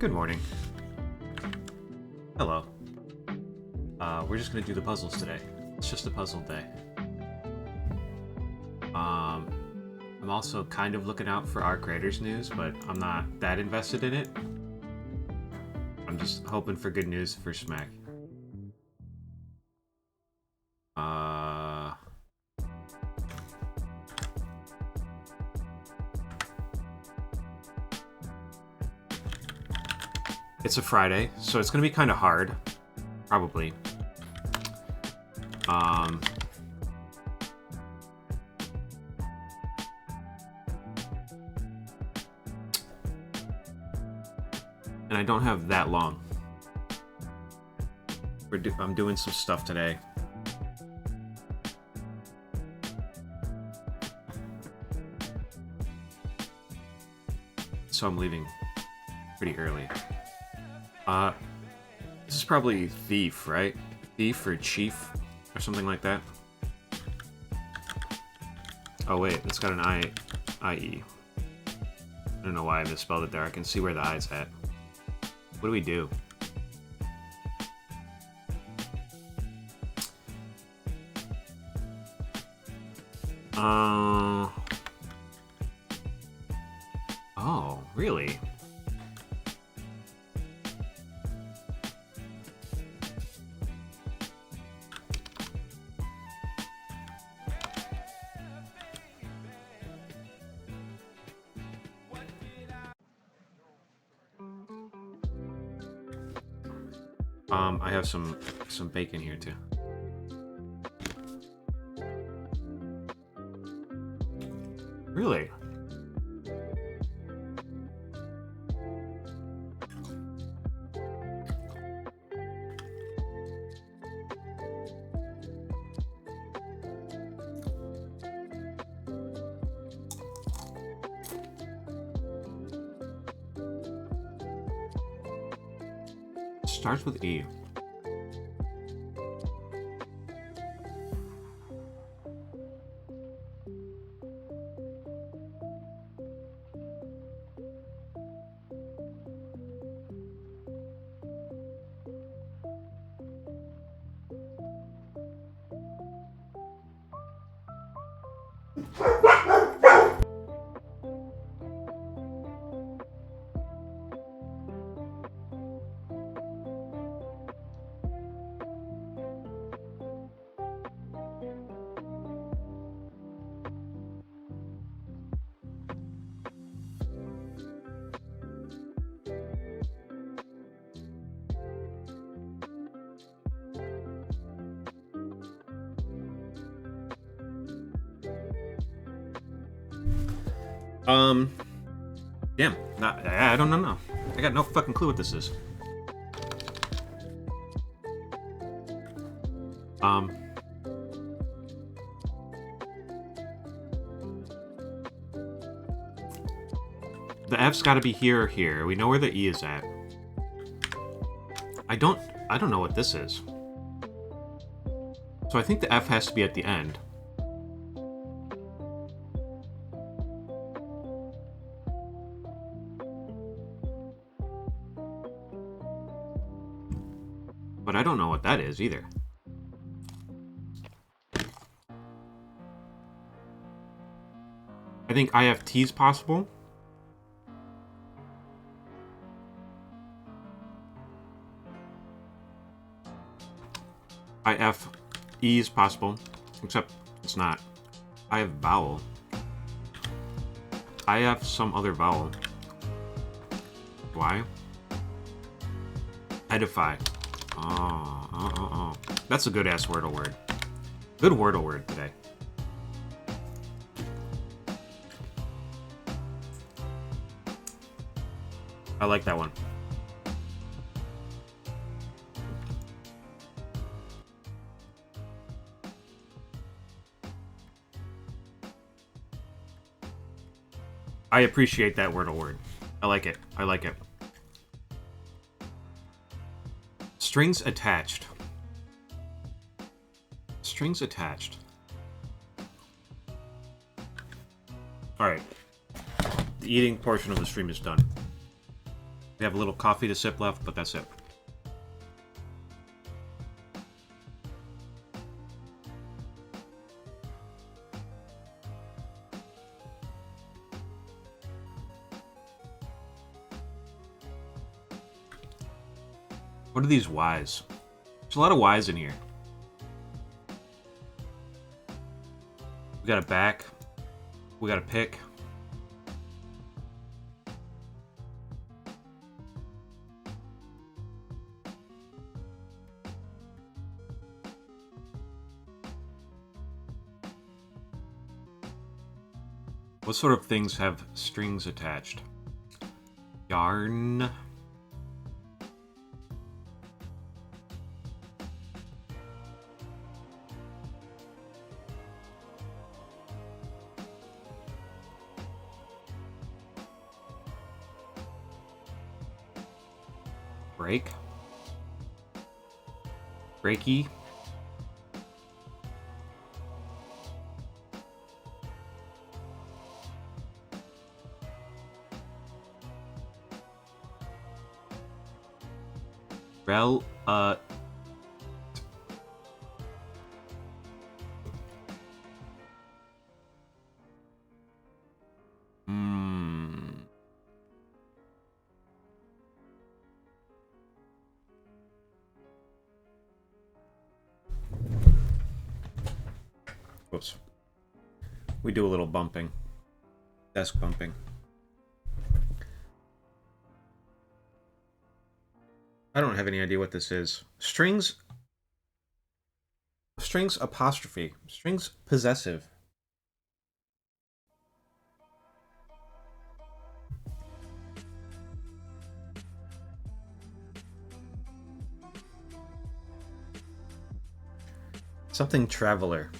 Good morning. Hello. We're just gonna do the puzzles today. It's just a puzzle day. I'm also kind of looking out for our creators news, but I'm not that invested in it. I'm just hoping for good news for Smack. It's a Friday, so it's gonna be kind of hard, probably. And I don't have that long. I'm doing some stuff today. So I'm leaving pretty early. This is probably Thief, right? Thief or Chief or something like that. Oh wait, it's got an IE. I don't know why I misspelled it there. I can see where the I's at. What do we do? Oh, really? I have some bacon here too. Really? Starts with E. Damn. I don't know. I got no fucking clue what this is. The F's gotta be here or here. We know where the E is at. I don't know what this is. So I think the F has to be at the end. But I don't know what that is either. I think IFT is possible. IFE is possible, except it's not. I have vowel. I have some other vowel. Why? Edify. Oh. That's a good-ass Wordle word. Good Wordle word today. I like that one. I appreciate that Wordle word. I like it. I like it. Strings attached. Strings attached. Alright. The eating portion of the stream is done. We have a little coffee to sip left, but that's it. What are these Ys? There's a lot of Ys in here. We got a back. We got a pick. What sort of things have strings attached? Yarn. Break. Breaky. Rel, Whoops. We do a little bumping. Desk bumping. I don't have any idea what this is. Strings apostrophe. Strings possessive. Something traveler.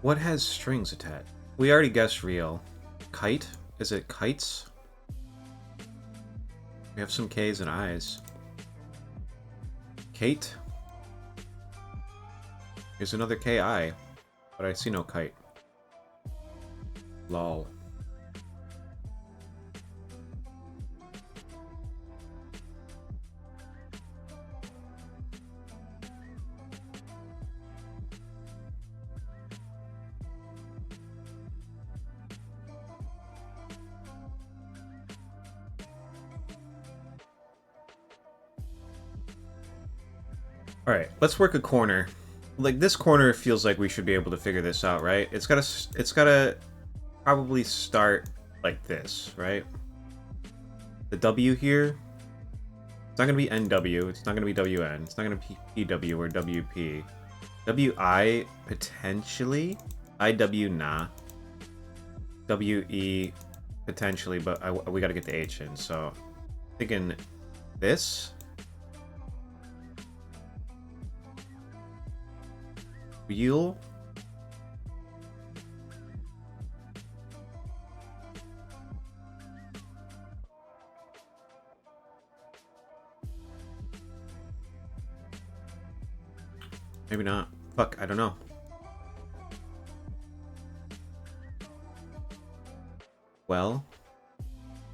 What has strings attached? We already guessed real. Kite? Is it kites? We have some K's and I's. Kate? Here's another K-I, but I see no kite. Lol. Alright, let's work a corner. Like, this corner feels like we should be able to figure this out, right? It's gotta probably start like this, right? The W here, it's not gonna be NW, it's not gonna be WN, it's not gonna be PW or WP. WI, potentially. IW, nah. WE, potentially, but we gotta get the H in, so... I'm thinking this? Wheel? Maybe not. Fuck, I don't know. Well,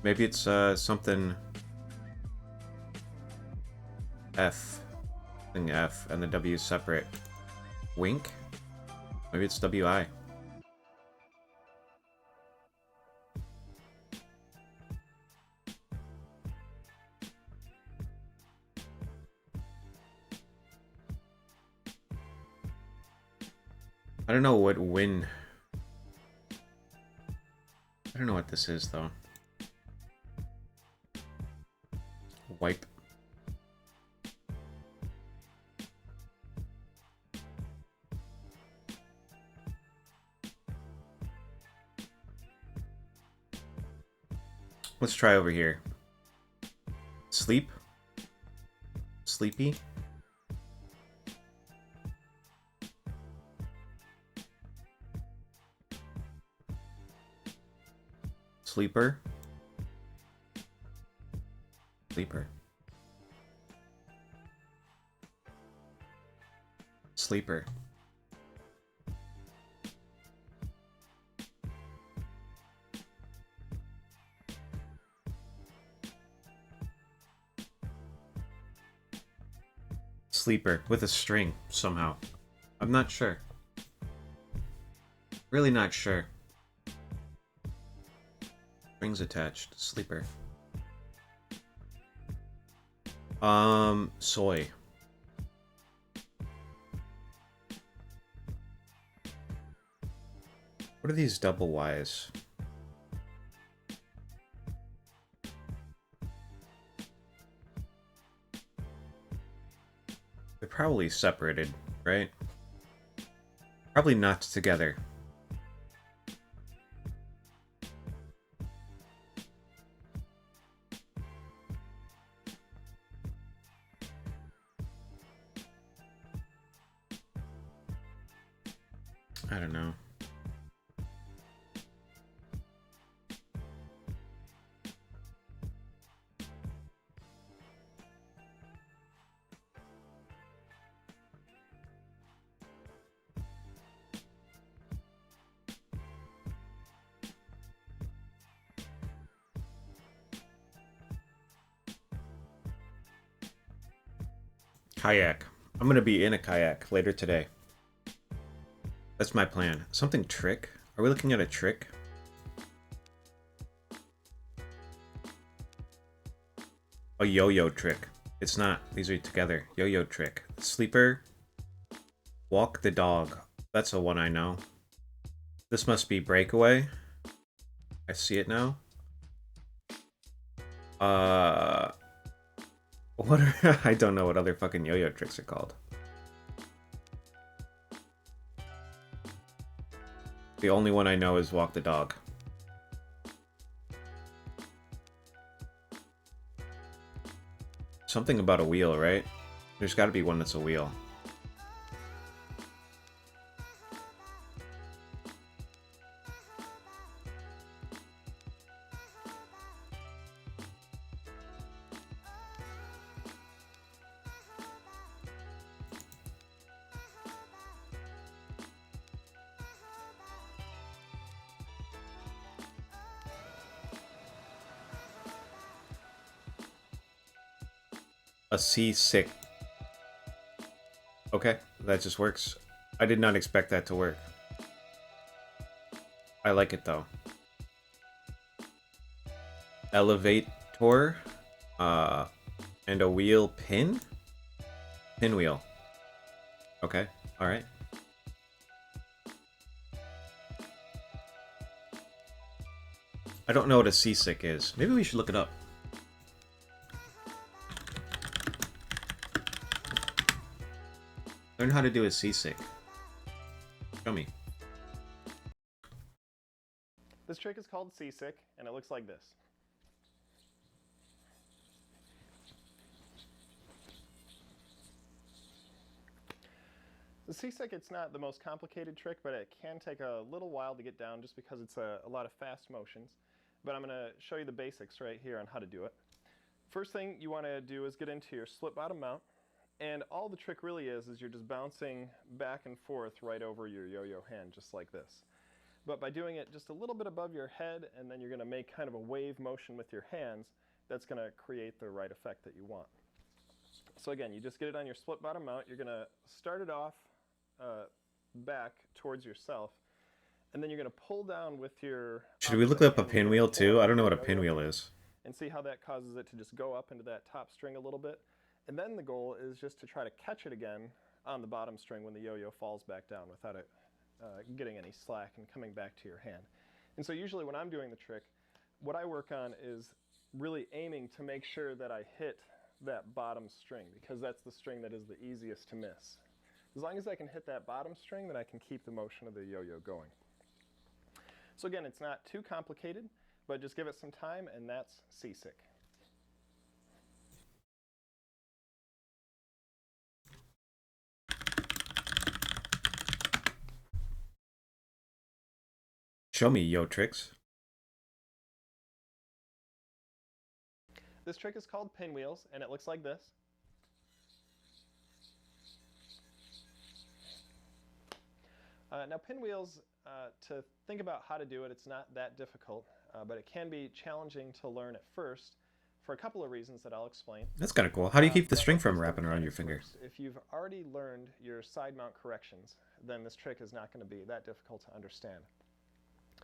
maybe it's something F. Something F and the W is separate. Wink? Maybe it's WI. I don't know what win. I don't know what this is though. Wipe. Let's try over here. Sleep. Sleepy. Sleeper. Sleeper. Sleeper. Sleeper with a string somehow. I'm not sure. Really not sure. Strings attached. Sleeper. Soy. What are these double Y's? They're probably separated, right? Probably not together. I don't know. Kayak. I'm gonna be in a kayak later today. That's my plan. Something trick? Are we looking at a trick? A yo-yo trick. It's not. These are together. Yo-yo trick. Sleeper. Walk the dog. That's the one I know. This must be breakaway. I see it now. What are... I don't know what other fucking yo-yo tricks are called. The only one I know is walk the dog. Something about a wheel, right? There's got to be one that's a wheel. A seasick. Okay, that just works. I did not expect that to work. I like it though. Elevator. And a wheel pin? Pinwheel. Okay, alright. I don't know what a seasick is. Maybe we should look it up. Learn how to do a seasick. Show me. This trick is called seasick, and it looks like this. The seasick, it's not the most complicated trick, but it can take a little while to get down just because it's a lot of fast motions. But I'm going to show you the basics right here on how to do it. First thing you want to do is get into your slip bottom mount. And all the trick really is you're just bouncing back and forth right over your yo-yo hand, just like this. But by doing it just a little bit above your head, and then you're going to make kind of a wave motion with your hands, that's going to create the right effect that you want. So again, you just get it on your split bottom mount. You're going to start it off back towards yourself, and then you're going to pull down with your... Should we look up a pinwheel too? I don't know what a pinwheel is. And see how that causes it to just go up into that top string a little bit. And then the goal is just to try to catch it again on the bottom string when the yo-yo falls back down without it getting any slack and coming back to your hand. And so usually when I'm doing the trick, what I work on is really aiming to make sure that I hit that bottom string, because that's the string that is the easiest to miss. As long as I can hit that bottom string, then I can keep the motion of the yo-yo going. So again, it's not too complicated, but just give it some time, and that's seasick. Show me yo tricks. This trick is called pinwheels, and it looks like this. Now pinwheels, to think about how to do it, it's not that difficult, but it can be challenging to learn at first for a couple of reasons that I'll explain. That's kind of cool. How do you keep the string from wrapping around your finger? If you've already learned your side mount corrections, then this trick is not going to be that difficult to understand.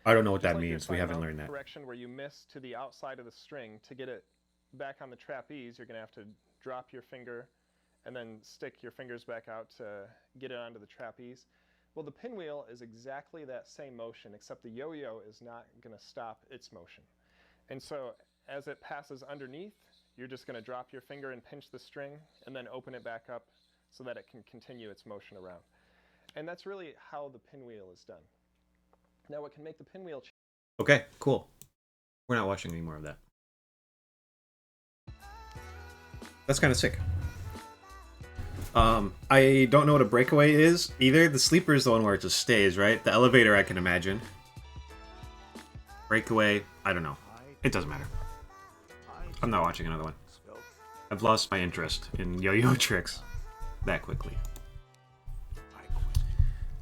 I don't know what that means. We haven't learned that. Correction where you miss to the outside of the string, to get it back on the trapeze, you're going to have to drop your finger and then stick your fingers back out to get it onto the trapeze. Well, the pinwheel is exactly that same motion, except the yo-yo is not going to stop its motion. And so as it passes underneath, you're just going to drop your finger and pinch the string and then open it back up so that it can continue its motion around. And that's really how the pinwheel is done. Now what can make the pinwheel... Okay, cool. We're not watching any more of that. That's kind of sick. I don't know what a breakaway is either. The sleeper is the one where it just stays, right? The elevator I can imagine. Breakaway, I don't know. It doesn't matter. I'm not watching another one. I've lost my interest in yo-yo tricks that quickly.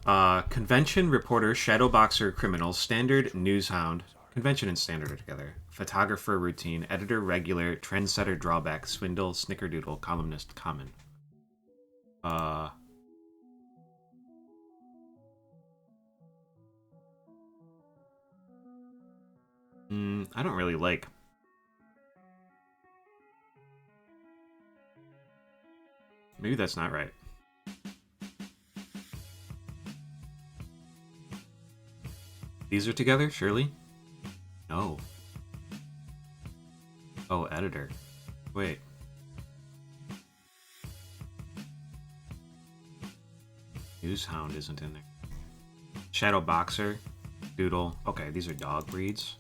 Convention, reporter, shadow boxer, criminal, standard, newshound. Convention and standard are together. Photographer, routine, editor, regular, trendsetter, drawback, swindle, snickerdoodle, columnist, common. I don't really like. Maybe that's not right. These are together, surely? No. Oh, editor. Wait. Newshound isn't in there. Shadow boxer, doodle. Okay, these are dog breeds.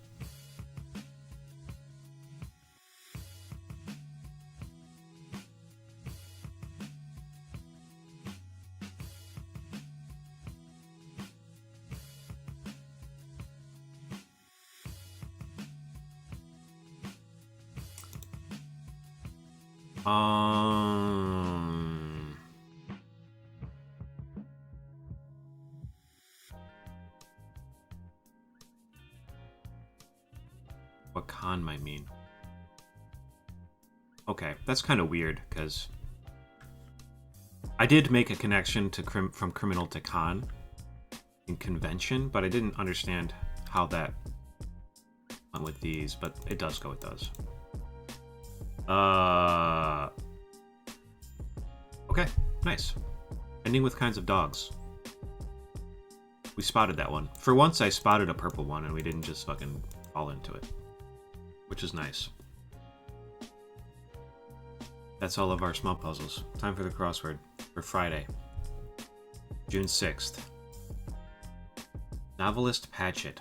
What con might mean? Okay, that's kind of weird, because I did make a connection to from criminal to con in convention, but I didn't understand how that went with these, but it does go with those. Okay, nice. Ending with kinds of dogs. We spotted that one. For once, I spotted a purple one, and we didn't just fucking fall into it. Which is nice. That's all of our small puzzles. Time for the crossword for Friday, June 6th. Novelist Patchett.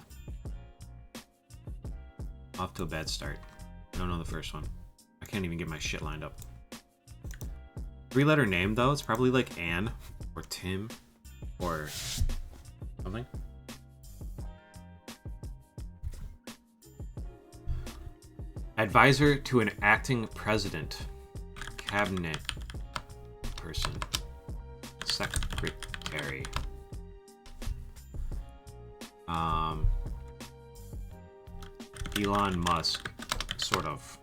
Off to a bad start. I don't know the first one. I can't even get my shit lined up. 3-letter name, though. It's probably like Anne or Tim or something. Advisor to an acting president. Cabinet person. Secretary. Elon Musk. Sort of.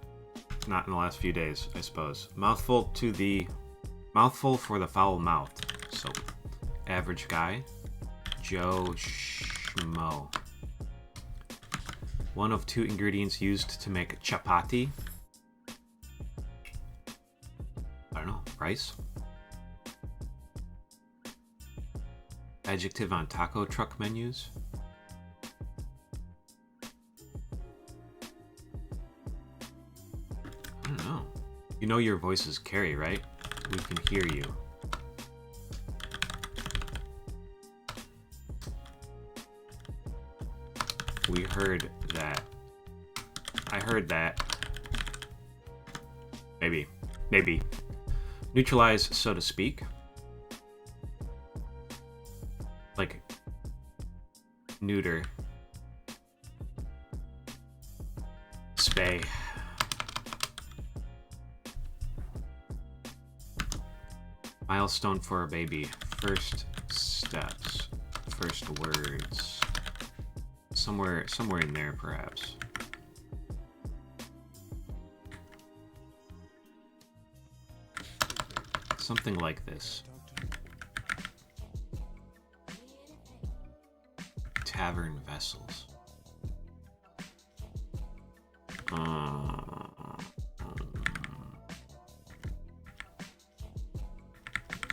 Not in the last few days, I suppose. Mouthful for the foul mouth. Soap. Average guy. Joe Schmo. One of 2 ingredients used to make chapati. I don't know. Price. Adjective on taco truck menus. I don't know. You know your voice is Carrie, right? We can hear you. We heard that. I heard that. Maybe. Maybe. Neutralize, so to speak. Like neuter. Spay. Milestone for a baby. First steps. First words. Somewhere in there, perhaps. Something like this. Tavern vessels.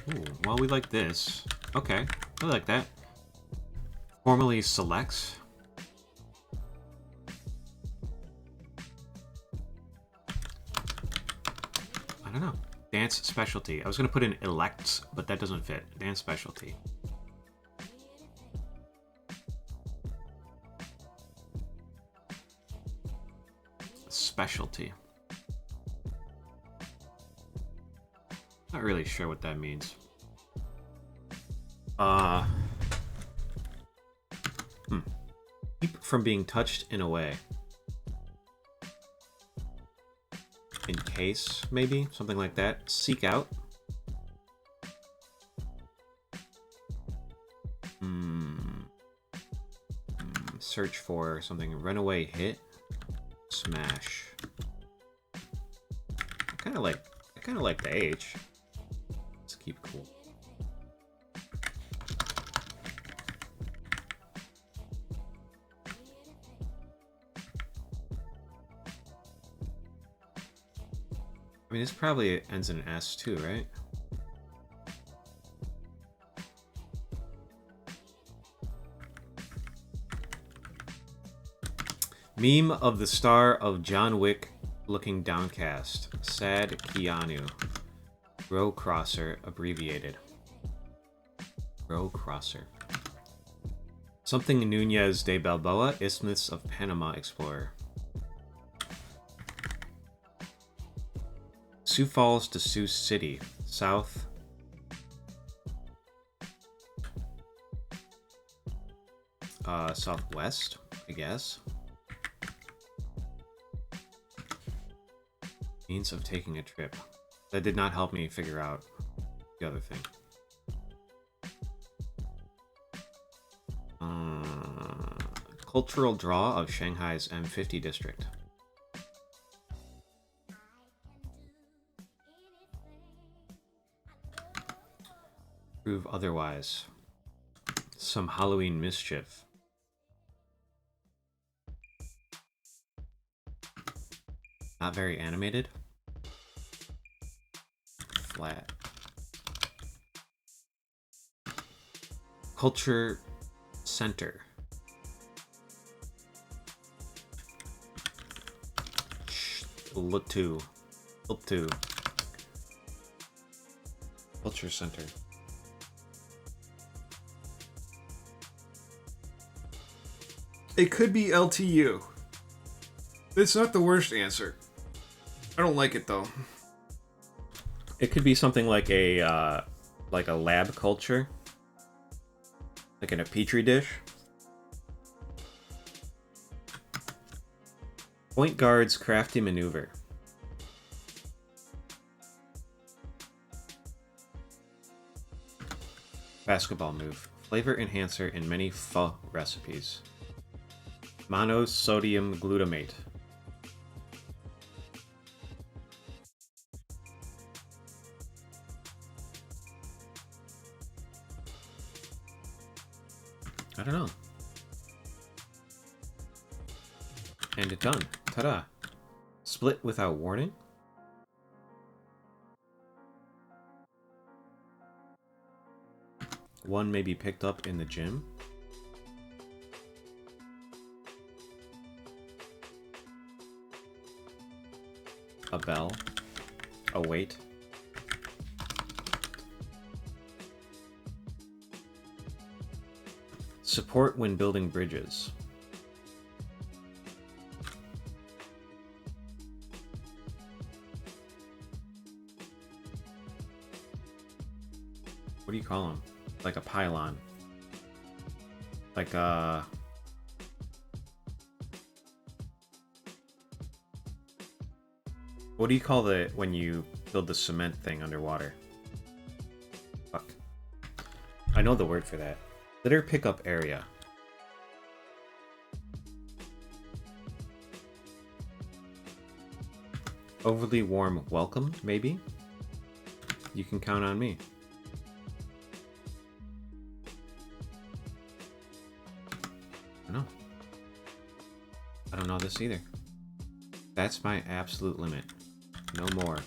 Ooh, well, we like this. Okay, I like that. Formally selects. I don't know. Dance specialty. I was gonna put in elects, but that doesn't fit. Dance specialty. Specialty. Not really sure what that means. Keep from being touched in a way. In case, maybe? Something like that. Seek out. Search for something. Runaway hit. Smash. I kind of like the H. Let's keep cool. I mean, this probably ends in S too, right? Meme of the star of John Wick looking downcast. Sad Keanu. Row crosser abbreviated. Row crosser. Something Nunez de Balboa, Isthmus of Panama explorer. Sioux Falls to Sioux City. South. Southwest, I guess. Means of taking a trip. That did not help me figure out the other thing. Cultural draw of Shanghai's M50 district. Prove otherwise. Some Halloween mischief. Not very animated. Flat. Culture center. Lutu. Culture center. It could be LTU. It's not the worst answer. I don't like it though. It could be something like a lab culture, like in a petri dish. Point guard's crafty maneuver. Basketball move. Flavor enhancer in many pho recipes. Monosodium glutamate. I don't know. And it's done. Ta-da. Split without warning? One may be picked up in the gym. A bell. A weight. Support when building bridges. What do you call them? Like a pylon. Like a... What do you call the when you build the cement thing underwater? Fuck. I know the word for that. Litter pickup area. Overly warm welcome, maybe? You can count on me. No. I don't know this either. That's my absolute limit. No more.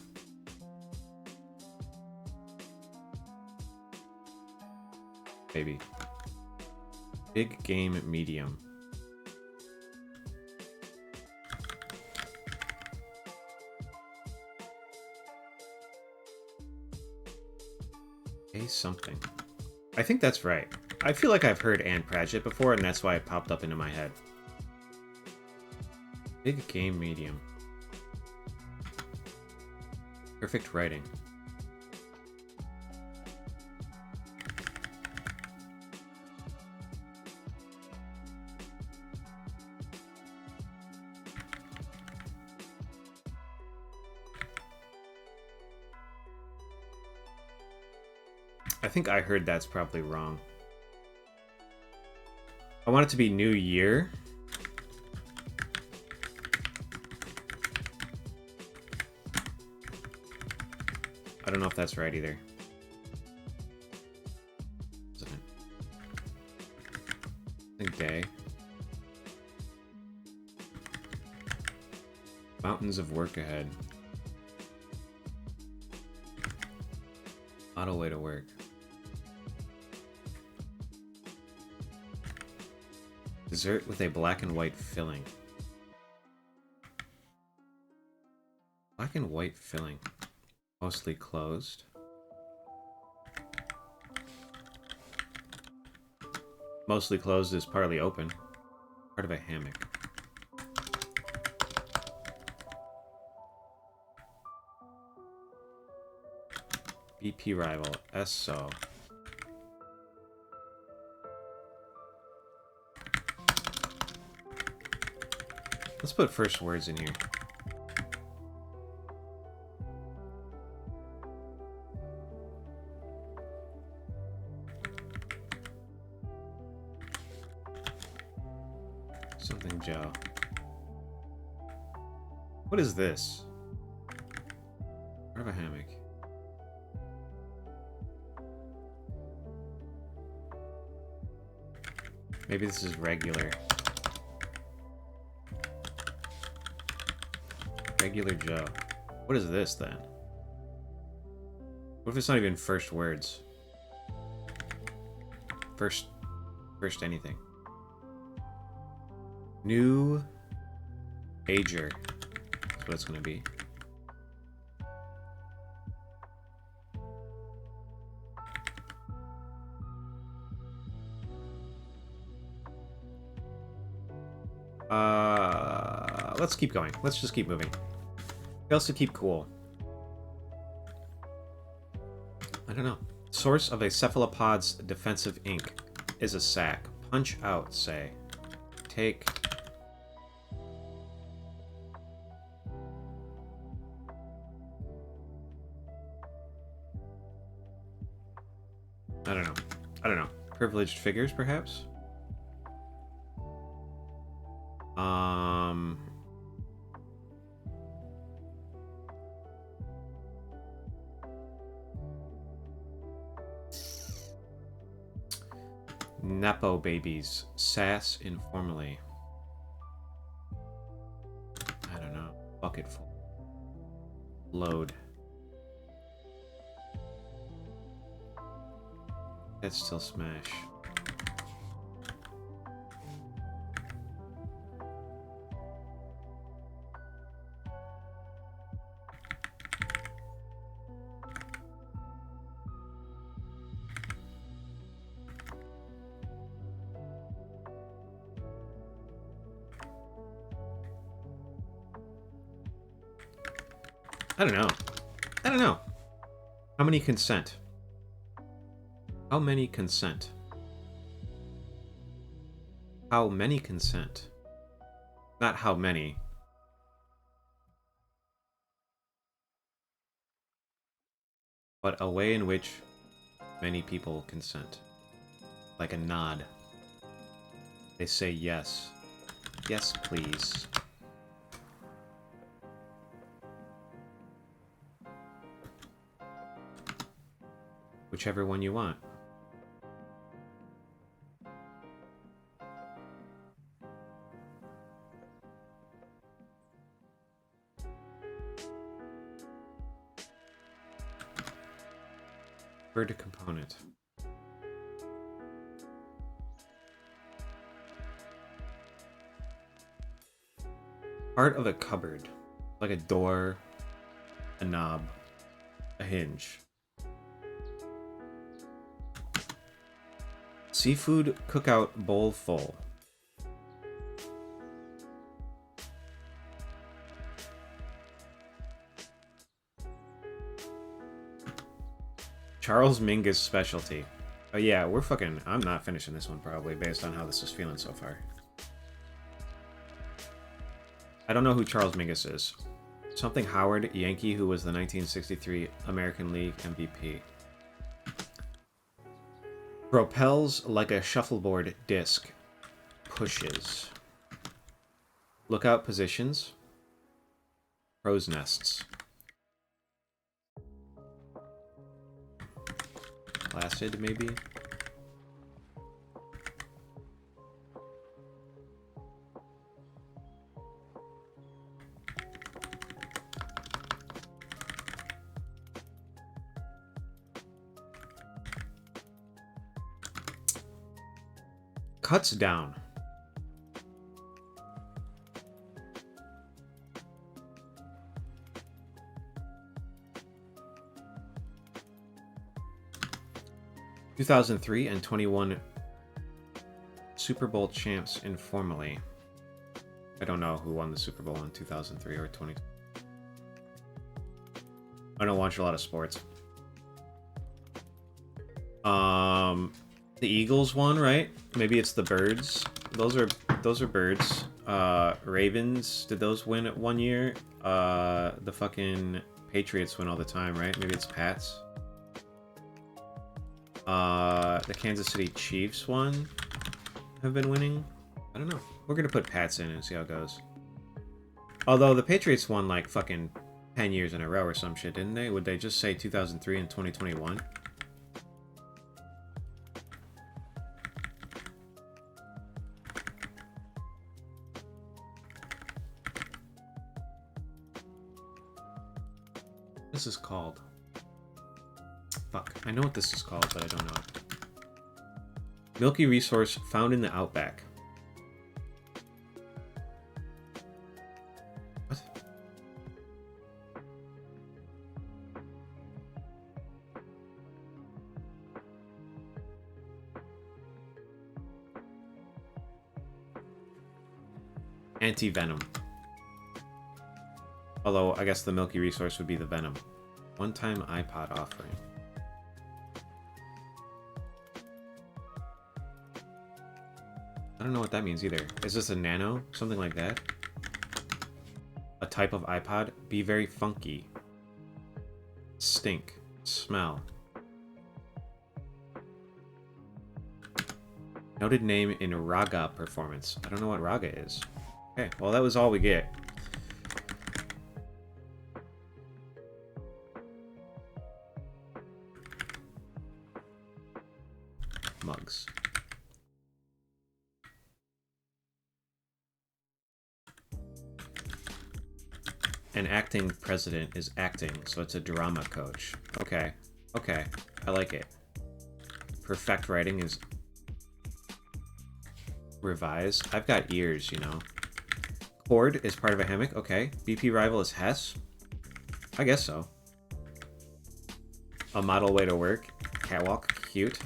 Maybe. Big game medium. A something. I think that's right. I feel like I've heard Anne Pratchett before, and that's why it popped up into my head. Big game medium. Perfect writing. I think I heard that's probably wrong. I want it to be New Year. I don't know if that's right either. Isn't it? I think day. Mountains of work ahead. Auto way to work. Dessert with a black and white filling. Black and white filling. Mostly closed. Mostly closed is partly open. Part of a hammock. BP rival. SO. Let's put first words in here. Something Joe. What is this? Part of a hammock. Maybe this is regular. Regular Joe. What is this, then? What if it's not even first words? First anything. New Ager. That's what it's gonna be. Let's keep going. Let's just keep moving. We also keep cool. I don't know. Source of a cephalopod's defensive ink is a sac. Punch out, say. Take. I don't know. I don't know. Privileged figures, perhaps? Nepo babies. Sass informally. I don't know. Bucketful. Load. That's still smash. I don't know. I don't know. How many consent? How many consent? How many consent? Not how many. But a way in which Many people consent. Like a nod. They say yes. Yes, please. Whichever one you want. Word component. Part of a cupboard. Like a door, a knob, a hinge. Seafood cookout bowl full. Charles Mingus specialty. Oh yeah, we're fucking... I'm not finishing this one probably based on how this is feeling so far. I don't know who Charles Mingus is. Something Howard, Yankee, who was the 1963 American League MVP. Propels like a shuffleboard disc. Pushes. Lookout positions. Crow's nests. Placid, maybe? Cuts down. (2003) and 21 Super Bowl champs informally. I don't know who won the Super Bowl in 2003 or 20. I don't watch a lot of sports. The Eagles won, right? Maybe it's the Birds. Those are birds. Ravens, did those win at 1 year? The fucking Patriots win all the time, right? Maybe it's Pats. The Kansas City Chiefs won. Have been winning. I don't know. We're gonna put Pats in and see how it goes. Although the Patriots won like fucking 10 years in a row or some shit, didn't they? Would they just say 2003 and 2021? This is called. Fuck. I know what this is called, but I don't know it. Milky resource found in the outback. What? Anti-venom. Although, I guess the milky resource would be the venom. One-time iPod offering. I don't know what that means either. Is this a nano? Something like that? A type of iPod? Be very funky. Stink. Smell. Noted name in Raga performance. I don't know what Raga is. Okay, well that was all we get. Mugs. An acting president is acting, so it's a drama coach. Okay. Okay. I like it. Perfect writing is revise. I've got ears, you know. Cord is part of a hammock. Okay. BP rival is Hess. I guess so. A model way to work. Catwalk. Cute.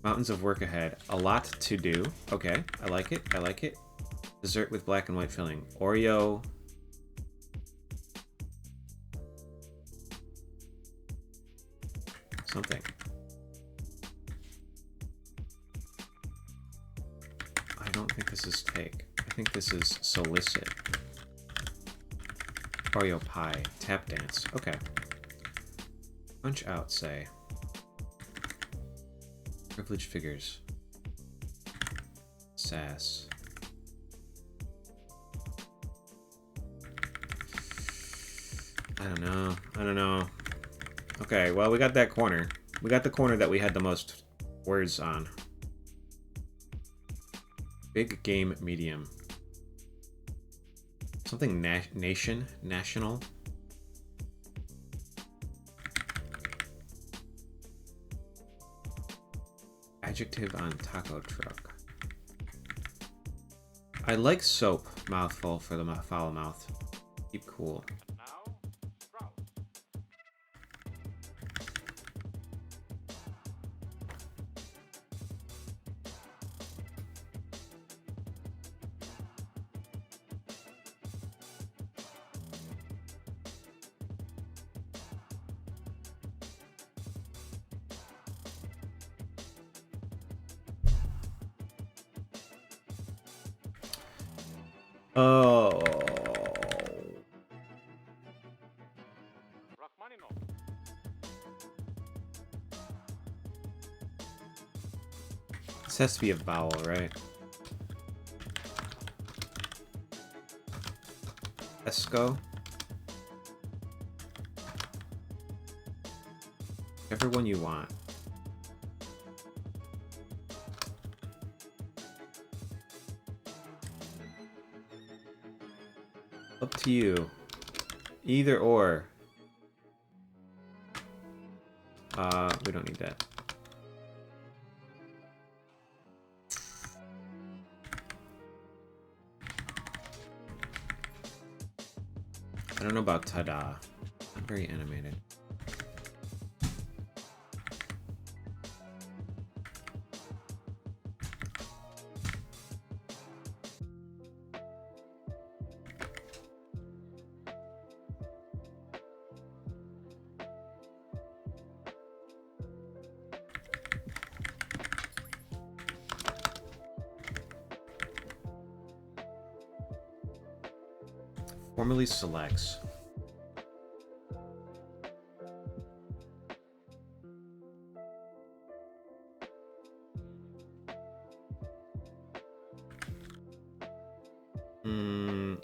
Mountains of work ahead. A lot to do. Okay. I like it. I like it. Dessert with black and white filling. Oreo. Something. I don't think this is take. I think this is solicit. Oreo pie. Tap dance. Okay. Punch out, say. Privileged figures. Sass. I don't know. I don't know. Okay, well, we got that corner. We got the corner that we had the most words on. Big game medium. Something national. Adjective on taco truck. I like soap. Mouthful for the foul mouth. Keep cool. Oh. This has to be a vowel, right? Esco. Whichever one you want. Up to you. Either or. We don't need that. I don't know about ta-da. Not very animated. Formally selects.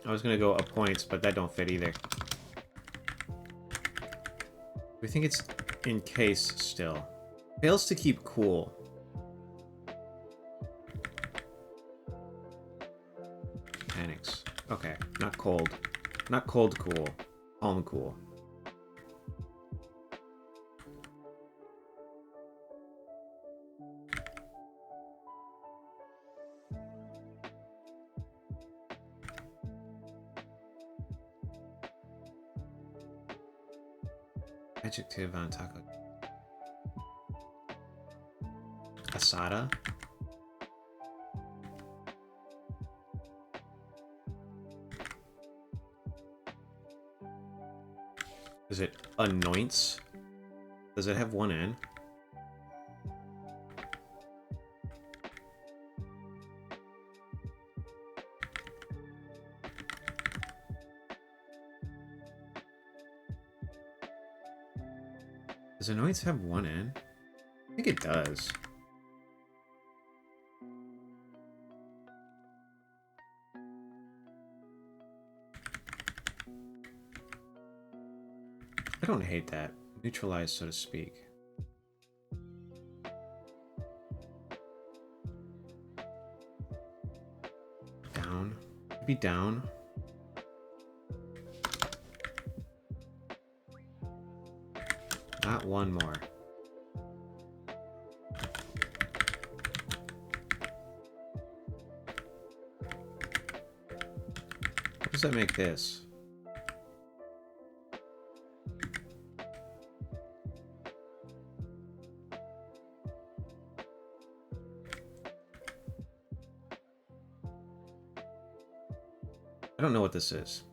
I was gonna go appoints, but that don't fit either. We think it's in case still. Fails to keep cool. Panics. Okay, not cold. Not cold cool. Calm cool. Adjective on taco. Asada. Is it anoints? Does it have one N? Does anoints have one N? I think it does. I don't hate that. Neutralized, so to speak. Down. Maybe down. Not one more. What does that make this? I don't know what this is.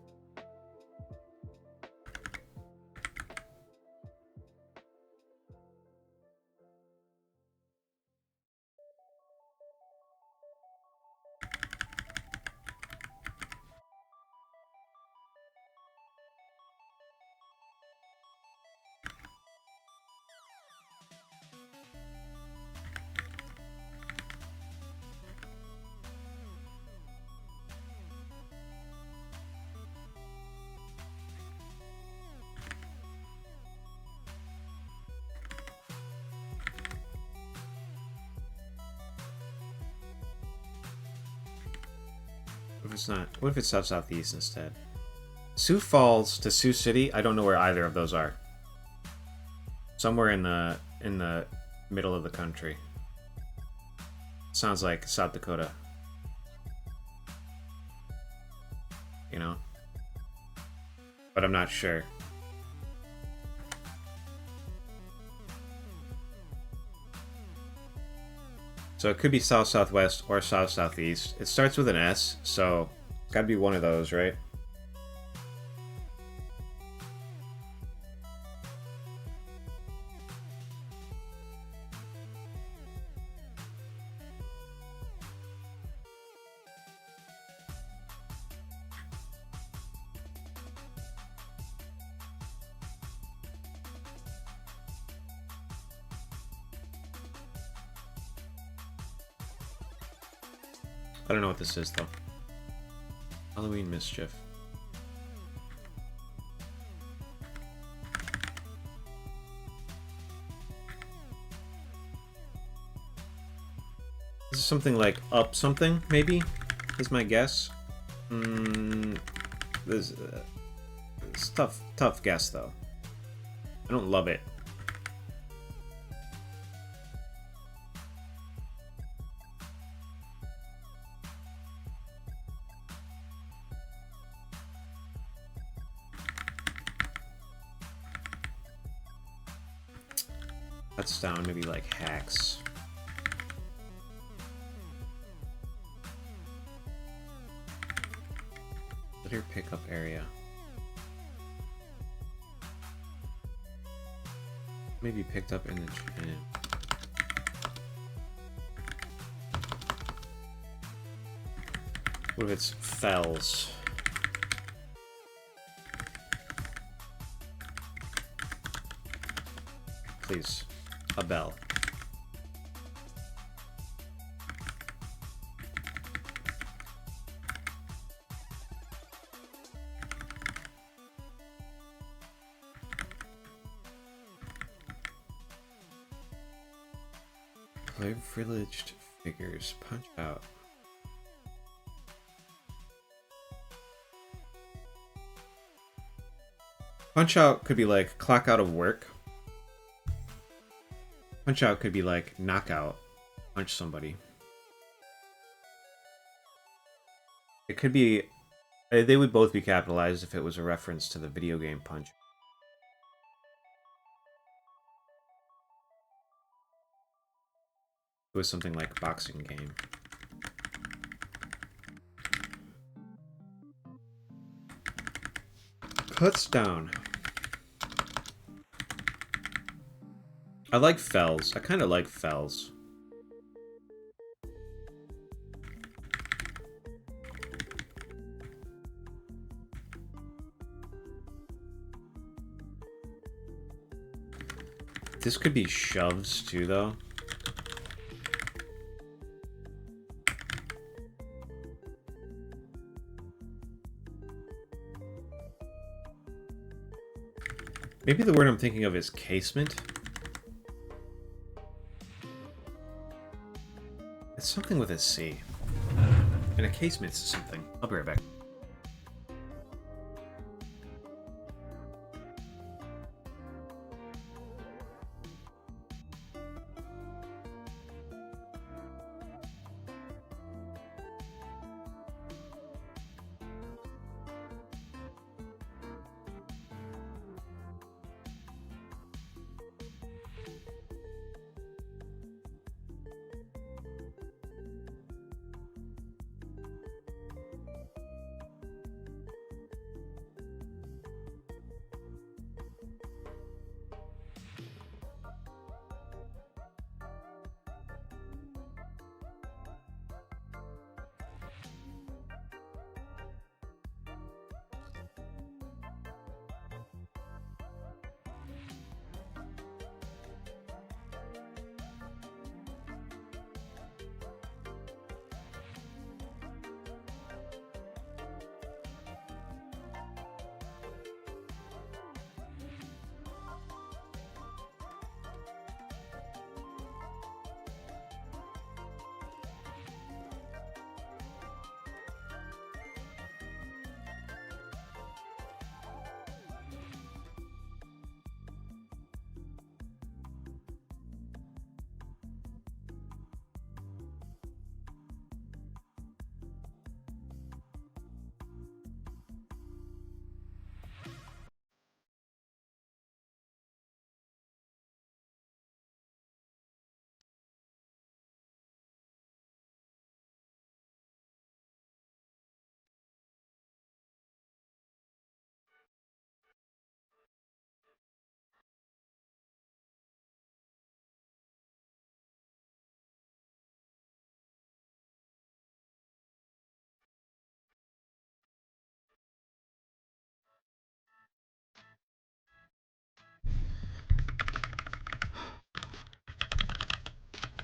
What if it's not? What if it's south-southeast instead? Sioux Falls to Sioux City? I don't know where either of those are. Somewhere in the middle of the country. Sounds like South Dakota. You know? But I'm not sure. So it could be south-southwest or south-southeast. It starts with an S, so it's gotta be one of those, right? I don't know what this is, though. Halloween mischief. This is something like up something, maybe? Is my guess. This it's tough guess, though. I don't love it. That's down, maybe like hacks. Litter pickup area. Maybe picked up in the gym. What if it's fells? Please. A bell. Privileged figures. Punch out. Punch out could be like clock out of work. Punch out could be like knockout. Punch somebody. It could be... They would both be capitalized if it was a reference to the video game Punch. It was something like boxing game. Cuts down. I like fells. I kind of like fells. This could be shoves too, though. Maybe the word I'm thinking of is casement. It's something with a C. And a casement's something. I'll be right back.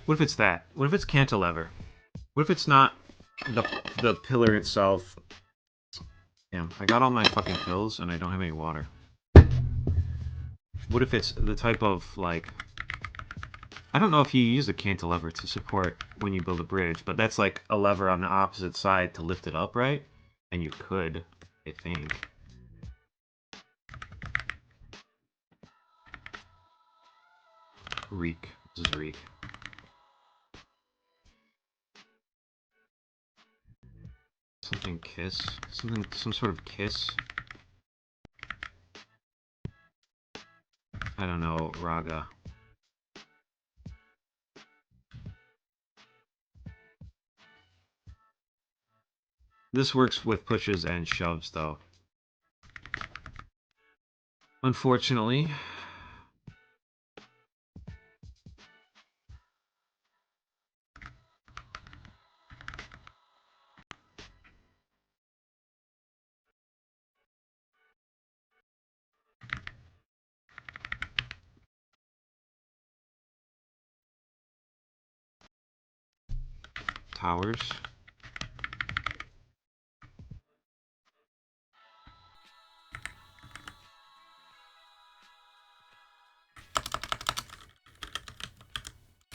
What if it's that? What if it's cantilever? What if it's not the pillar itself? Damn, I got all my fucking pills and I don't have any water. What if it's the type of, like... I don't know if you use a cantilever to support when you build a bridge, but that's like a lever on the opposite side to lift it up, right? And you could, I think. Reek. This is Reek. Something kiss? Some sort of kiss? I don't know, Raga. This works with pushes and shoves, though. Unfortunately. Towers.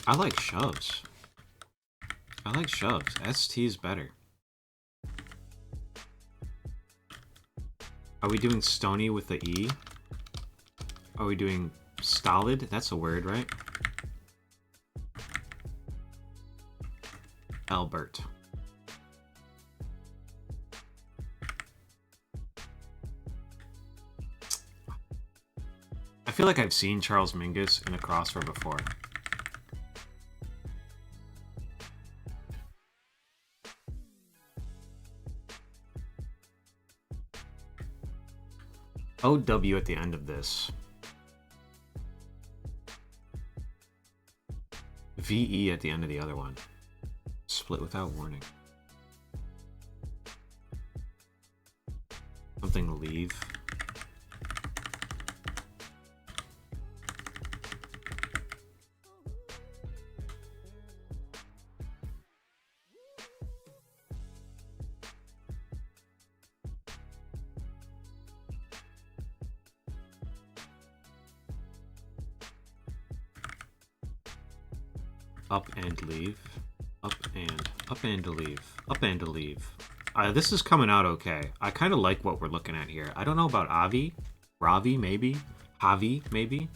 I like shoves. I like shoves. ST is better. Are we doing stony with the E? Are we doing stolid? That's a word, right? Albert. I feel like I've seen Charles Mingus in a crossword before. OW at the end of this. VE at the end of the other one. Split without warning. Something leave. Up and leave. Up and leave. Up and leave. This is coming out okay. I kind of like what we're looking at here. I don't know about Avi. Ravi, maybe. Javi, maybe.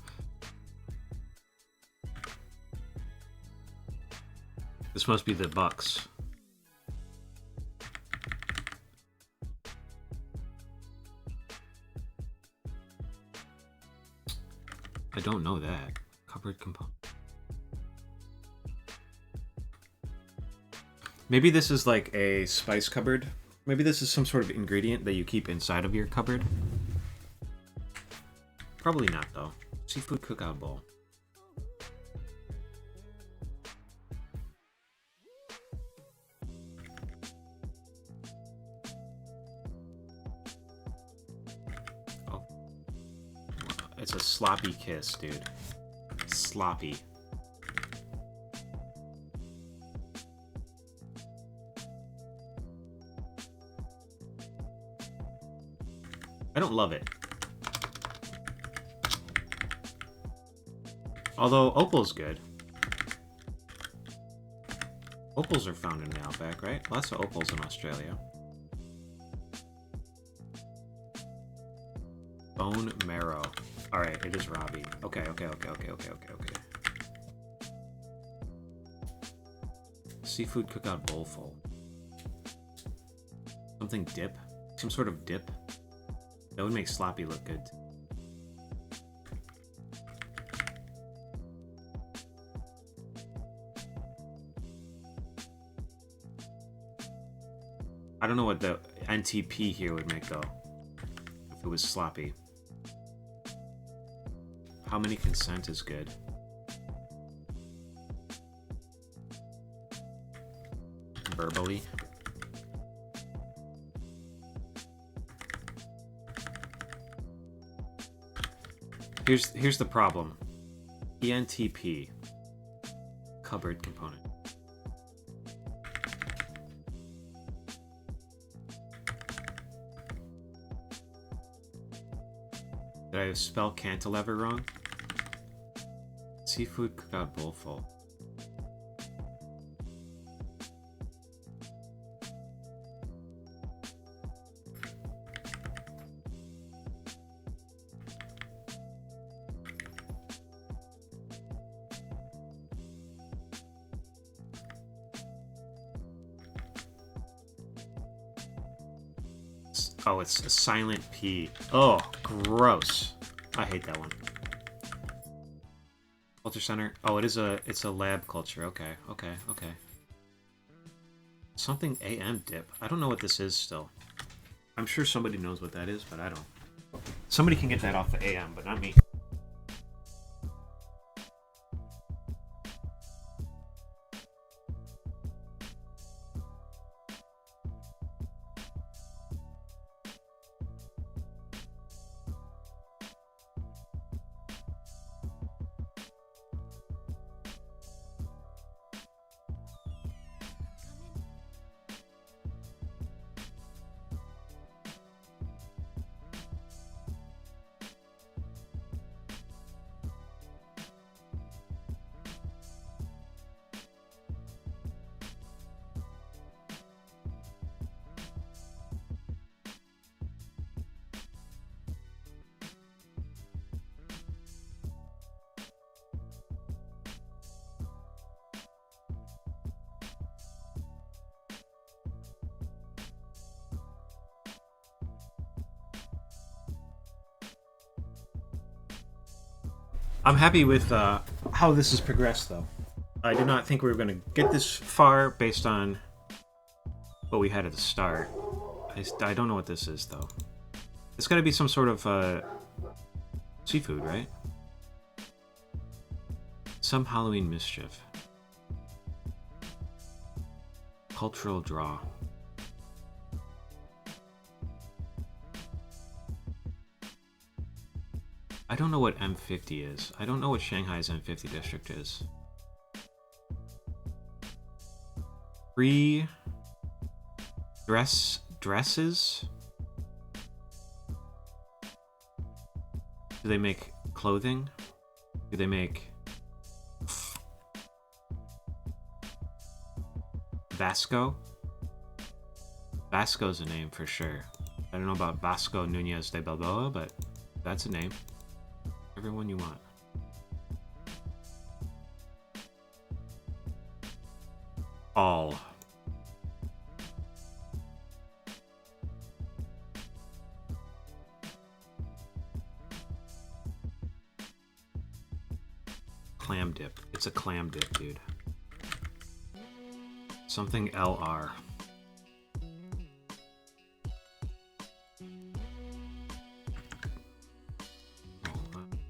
This must be the Bucks. I don't know that. Cupboard component. Maybe this is like a spice cupboard. Maybe this is some sort of ingredient that you keep inside of your cupboard. Probably not, though. Seafood cookout bowl. Oh. It's a sloppy kiss, dude. Sloppy. I don't love it. Although opal's good. Opals are found in the outback, right? Lots of opals in Australia. Bone marrow. Alright, it is Robbie. Okay. Seafood cookout bowl full. Something dip? Some sort of dip? That would make sloppy look good. I don't know what the NTP here would make, though. If it was sloppy. How many consent is good? Verbally. Here's the problem. ENTP. cupboard component. Did I spell cantilever wrong? Seafood cookout bowl full. Oh, it's a silent P. Oh, gross. I hate that one. Culture center. Oh, it's a lab culture. Okay. Something AM dip. I don't know what this is still. I'm sure somebody knows what that is, but I don't. Somebody can get that off the AM, but not me. I'm happy with how this has progressed, though. I did not think we were going to get this far based on what we had at the start. I don't know what this is, though. It's got to be some sort of seafood, right? Some Halloween mischief. Cultural draw. I don't know what M50 is. I don't know what Shanghai's M50 district is. Free dresses? Do they make clothing? Do they make Vasco? Vasco's a name for sure. I don't know about Vasco Nunez de Balboa, but that's a name. Everyone you want. All. Clam dip. It's a clam dip, dude. Something LR.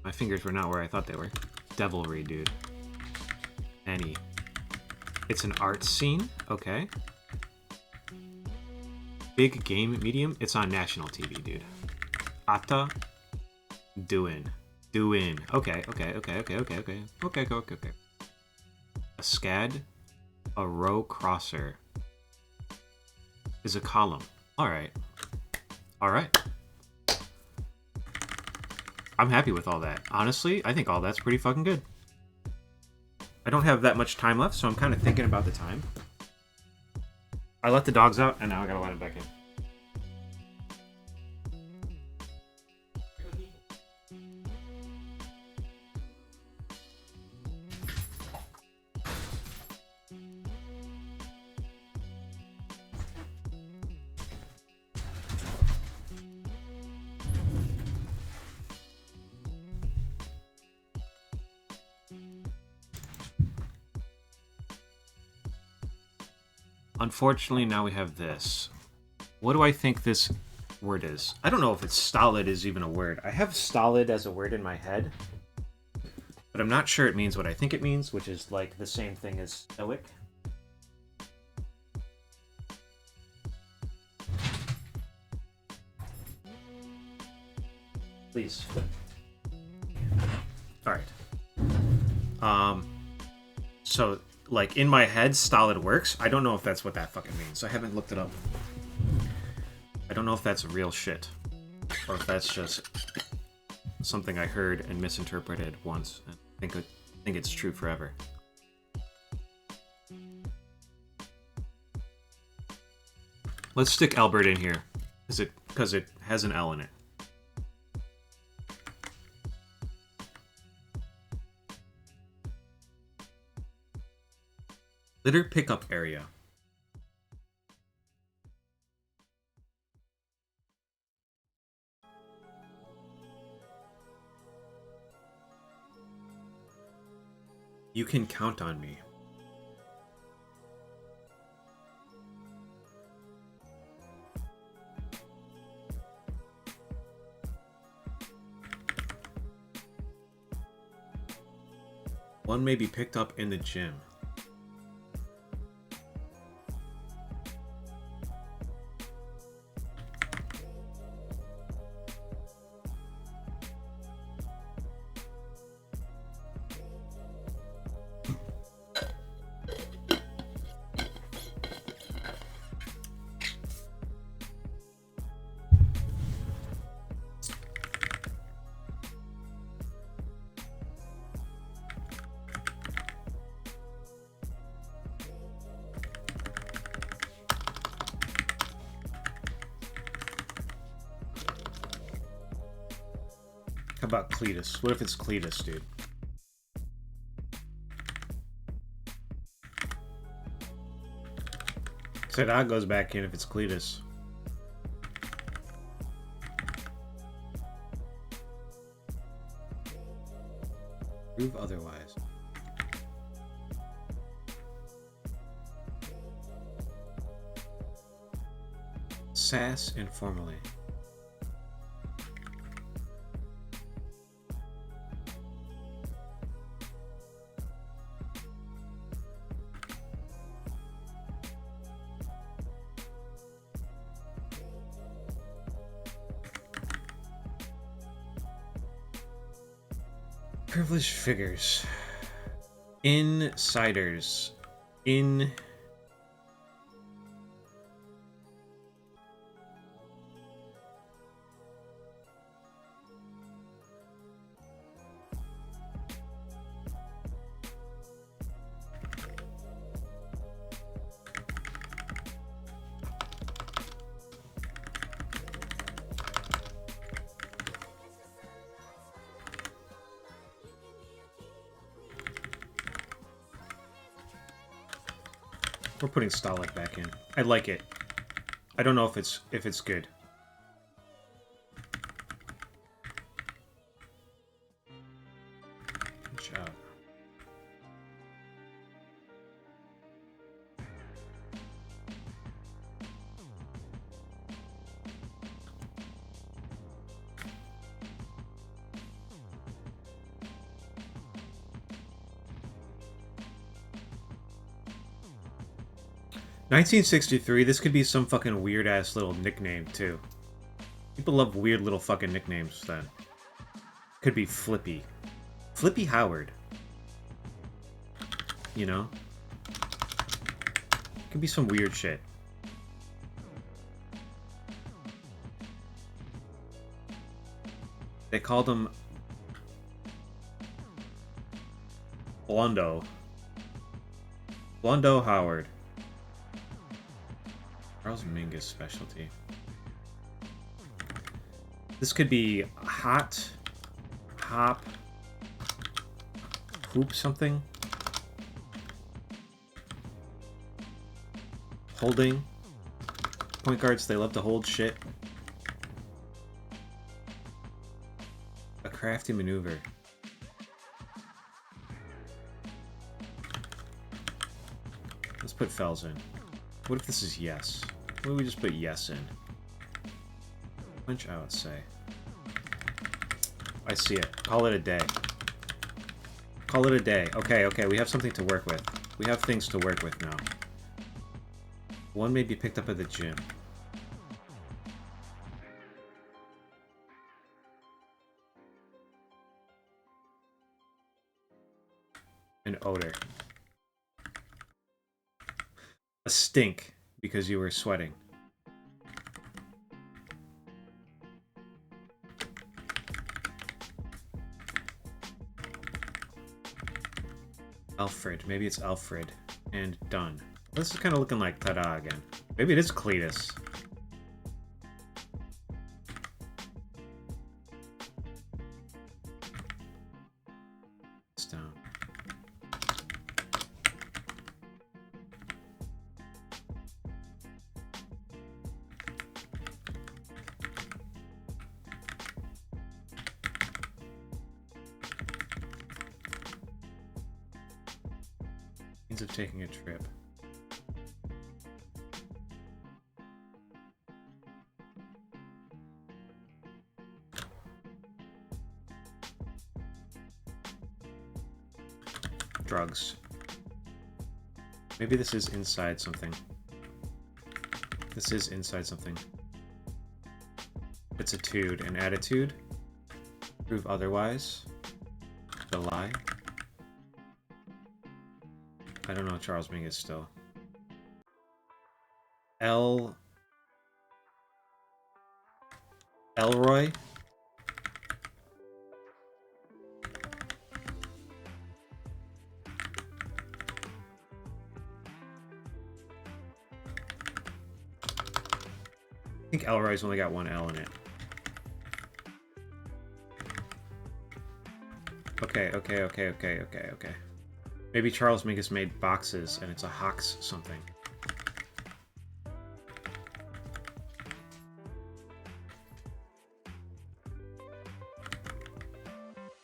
My fingers were not where I thought they were. Devilry, dude. Any. It's an art scene? Okay. Big game medium? It's on national TV, dude. Atta. Doin. Okay. A scad. A row crosser. Is a column. Alright. I'm happy with all that. Honestly, I think all that's pretty fucking good. I don't have that much time left, so I'm kind of thinking about the time. I let the dogs out, and now I gotta let them back in. Unfortunately, now we have this. What do I think this word is? I don't know if it's stolid is even a word. I have stolid as a word in my head, but I'm not sure it means what I think it means, which is like the same thing as stoic. Please. All right. So like, in my head, stolid works. I don't know if that's what that fucking means. I haven't looked it up. I don't know if that's real shit. Or if that's just something I heard and misinterpreted once. And think it's true forever. Let's stick Albert in here. Because it has an L in it. Litter pickup area. You can count on me. One may be picked up in the gym. How about Cletus? What if it's Cletus, dude? So that goes back in if it's Cletus. Prove otherwise. Sass informally. Privileged figures. Insiders. In... We're putting Stolic back in. I like it. I don't know if it's good. Watch out. "1963, this could be some fucking weird-ass little nickname, too. People love weird little fucking nicknames, then. Could be Flippy. Flippy Howard. You know? Could be some weird shit. They called him... Blondo. Blondo Howard. Charles Mingus specialty. This could be hot, hop, hoop something. Holding. Point guards, they love to hold shit. A crafty maneuver. Let's put Fells in. What if this is yes? What if we just put yes in? Punch out, say. I see it. Call it a day. Call it a day. Okay, okay, we have something to work with. We have things to work with now. One may be picked up at the gym. An odor. A stink because you were sweating. Alfred. Maybe it's Alfred. And done. This is kind of looking like ta-da again. Maybe it is Cletus. It's down. Means of taking a trip. Drugs. Maybe this is inside something. This is inside something. It's attitude and attitude. Prove otherwise. The lie. I don't know Charles Mingus still. Elroy? I think Elroy's only got one L in it. Okay. Maybe Charles Mingus made boxes and it's a Hox something.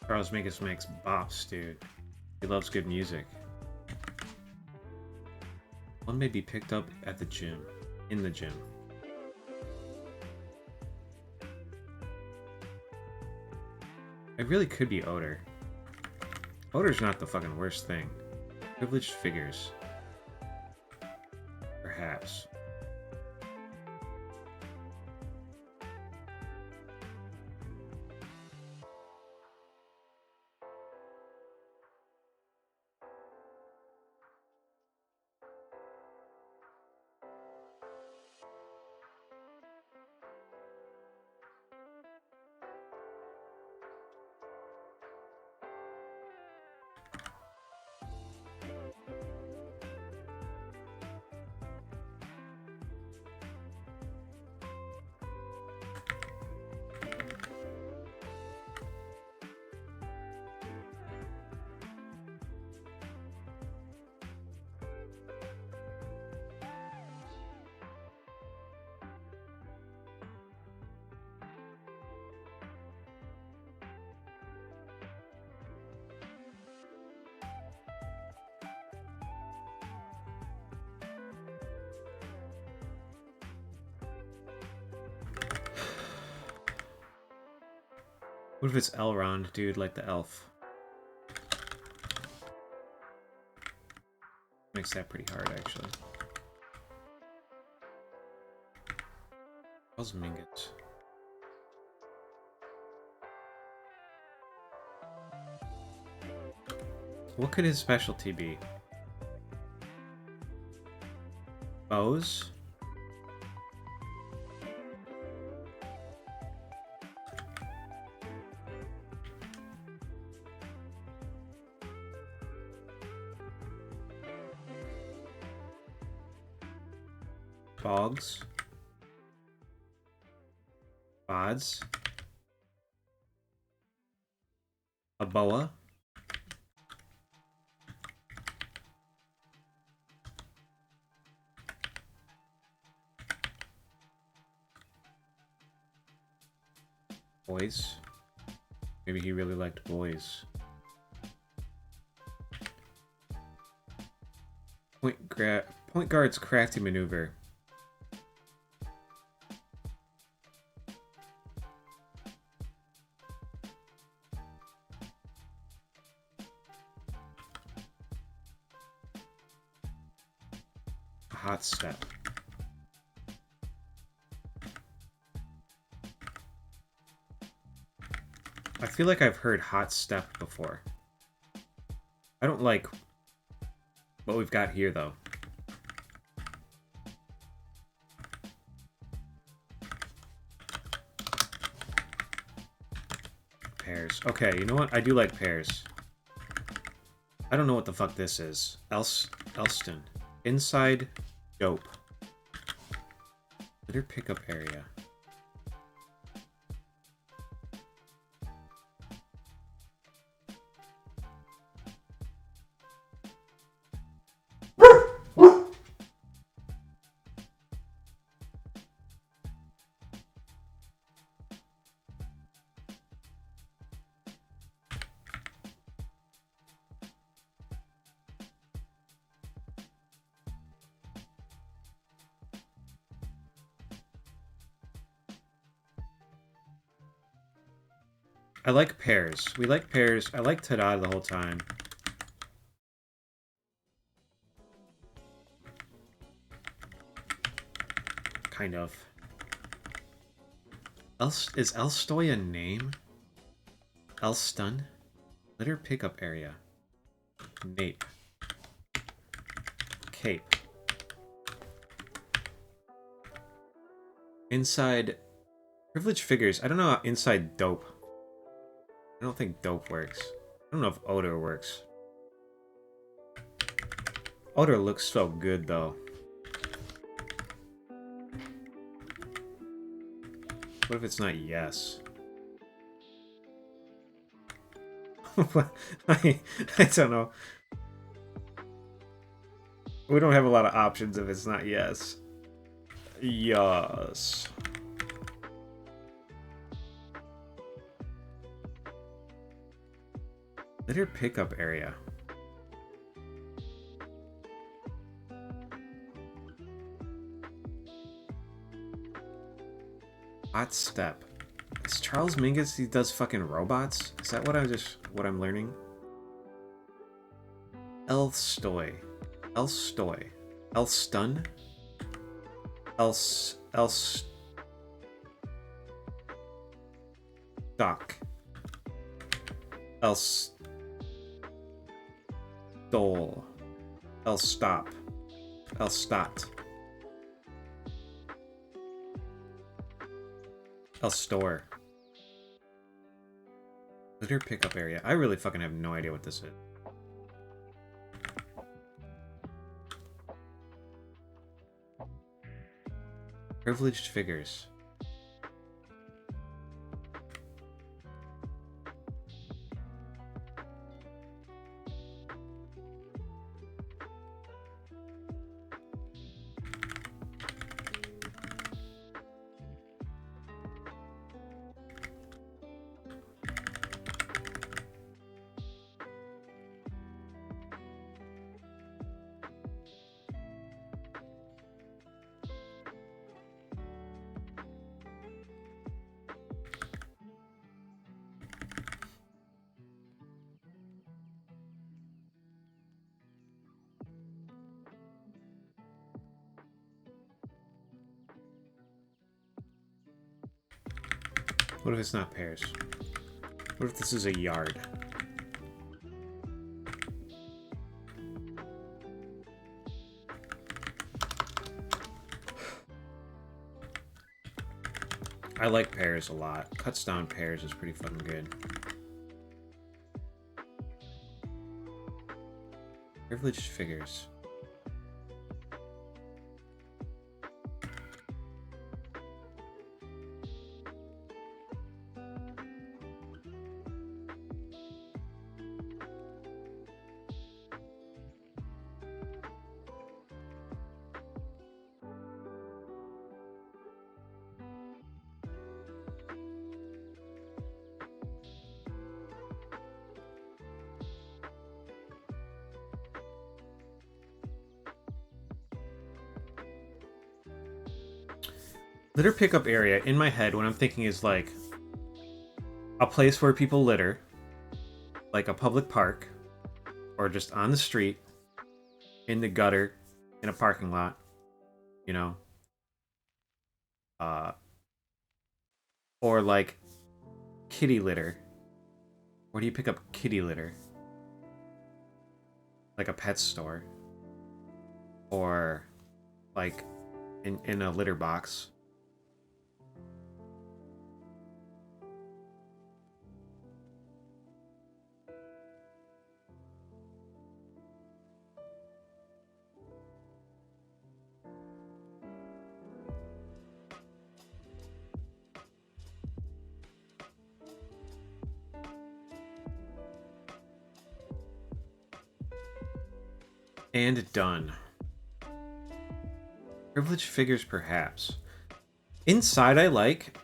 Charles Mingus makes bops, dude. He loves good music. One may be picked up at the gym. In the gym. It really could be odor. Odor's not the fucking worst thing. Privileged figures. Perhaps. What if it's Elrond, dude, like the elf? Makes that pretty hard, actually. Charles Mingus. What could his specialty be? Bows? Bogs? Bods? A boa? Boys? Maybe he really liked boys. Point guard's crafty maneuver. Hot step. I feel like I've heard hot step before. I don't like what we've got here, though. pears. Okay, you know what? I do like pears. I don't know what the fuck this is. Elston. Inside dope. Litter pickup area. I like pears. We like pears. I like Tada the whole time. Kind of. Is Elstoy a name? Elston? Litter pickup area. Nape. Cape. Inside... Privileged figures. I don't know how inside dope. I don't think dope works. I don't know if odor works. Odor looks so good, though. What if it's not yes? I don't know. We don't have a lot of options if it's not yes. Yes. Litter pickup area. Hot step. Is Charles Mingus, he does fucking robots? Is that what I'm learning? Elstoy. Elstoy. Elstun? Elstock. Elstole. Elstop. Elstot. Elstore. Litter pickup area. I really fucking have no idea what this is. Privileged figures. What if it's not pears? What if this is a yard? I like pears a lot. Cuts down pears is pretty fucking good. Privileged figures. Litter pickup area, in my head, what I'm thinking is like a place where people litter, like a public park, or just on the street, in the gutter, in a parking lot, you know? Or like kitty litter. Where do you pick up kitty litter? Like a pet store. Or like in a litter box. And done. Privileged figures, perhaps. Inside, I like.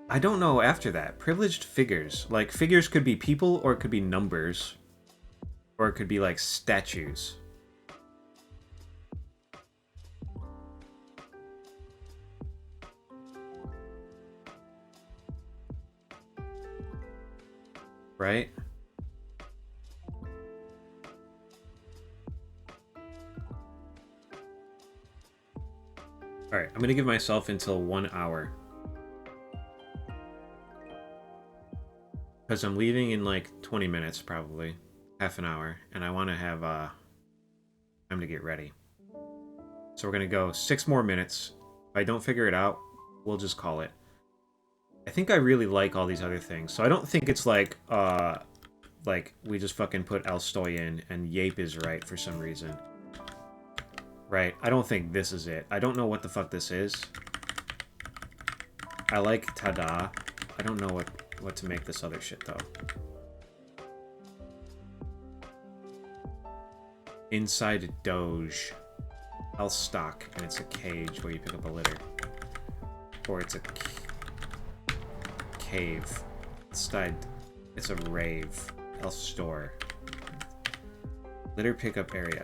I don't know after that. Privileged figures. Like, figures could be people, or it could be numbers. Or it could be, like, statues. Right? Alright, I'm gonna give myself until 1 hour. Because I'm leaving in like 20 minutes, probably. Half an hour. And I want to have time to get ready. So we're gonna go 6 more minutes. If I don't figure it out, we'll just call it. I think I really like all these other things. So I don't think it's like we just fucking put Elstoy in and Yape is right for some reason. Right, I don't think this is it. I don't know what the fuck this is. I like Tada. I don't know what to make this other shit, though. Inside Doge. Elstock, and it's a cage where you pick up a litter. Or it's a cave. Inside, it's a rave. Elstore. Litter pickup area.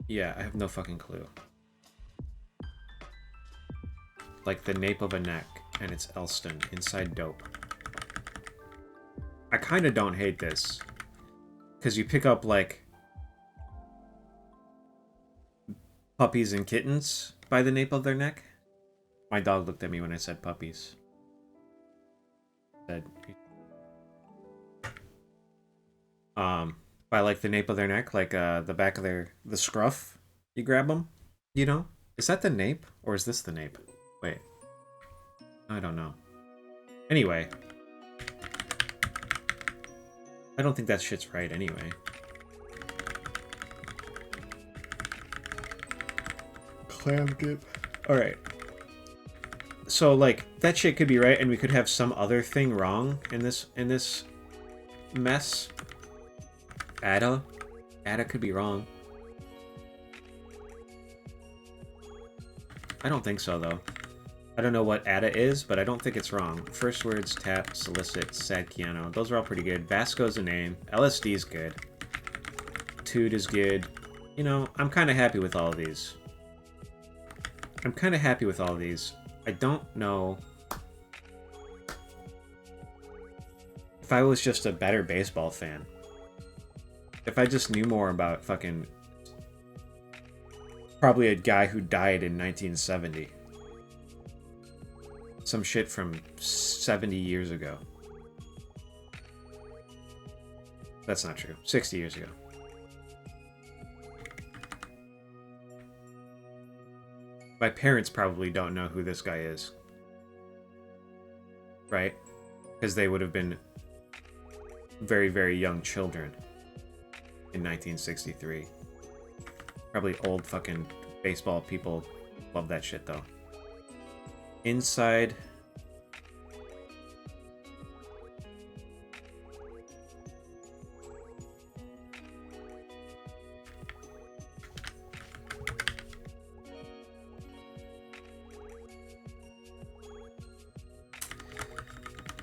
Yeah, I have no fucking clue. Like the nape of a neck, and it's Elston. Inside dope. I kind of don't hate this. Because you pick up, like, puppies and kittens by the nape of their neck. My dog looked at me when I said puppies. Said, by like the nape of their neck, like the back of the scruff, you grab them, you know? Is that the nape, or is this the nape? Wait. I don't know. Anyway. I don't think that shit's right anyway. Clam dip. Alright. So, like, that shit could be right, and we could have some other thing wrong in this mess. Ada could be wrong. I don't think so, though. I don't know what Ada is, but I don't think it's wrong. First words, tap, solicit, sad piano. Those are all pretty good. Vasco's a name. LSD's good. Toot is good. You know, I'm kind of happy with all of these. I don't know if I was just a better baseball fan. If I just knew more about fucking... Probably a guy who died in 1970. Some shit from 70 years ago. That's not true. 60 years ago. My parents probably don't know who this guy is. Right? Because they would have been very, very young children in 1963. Probably old fucking baseball people love that shit, though. Inside...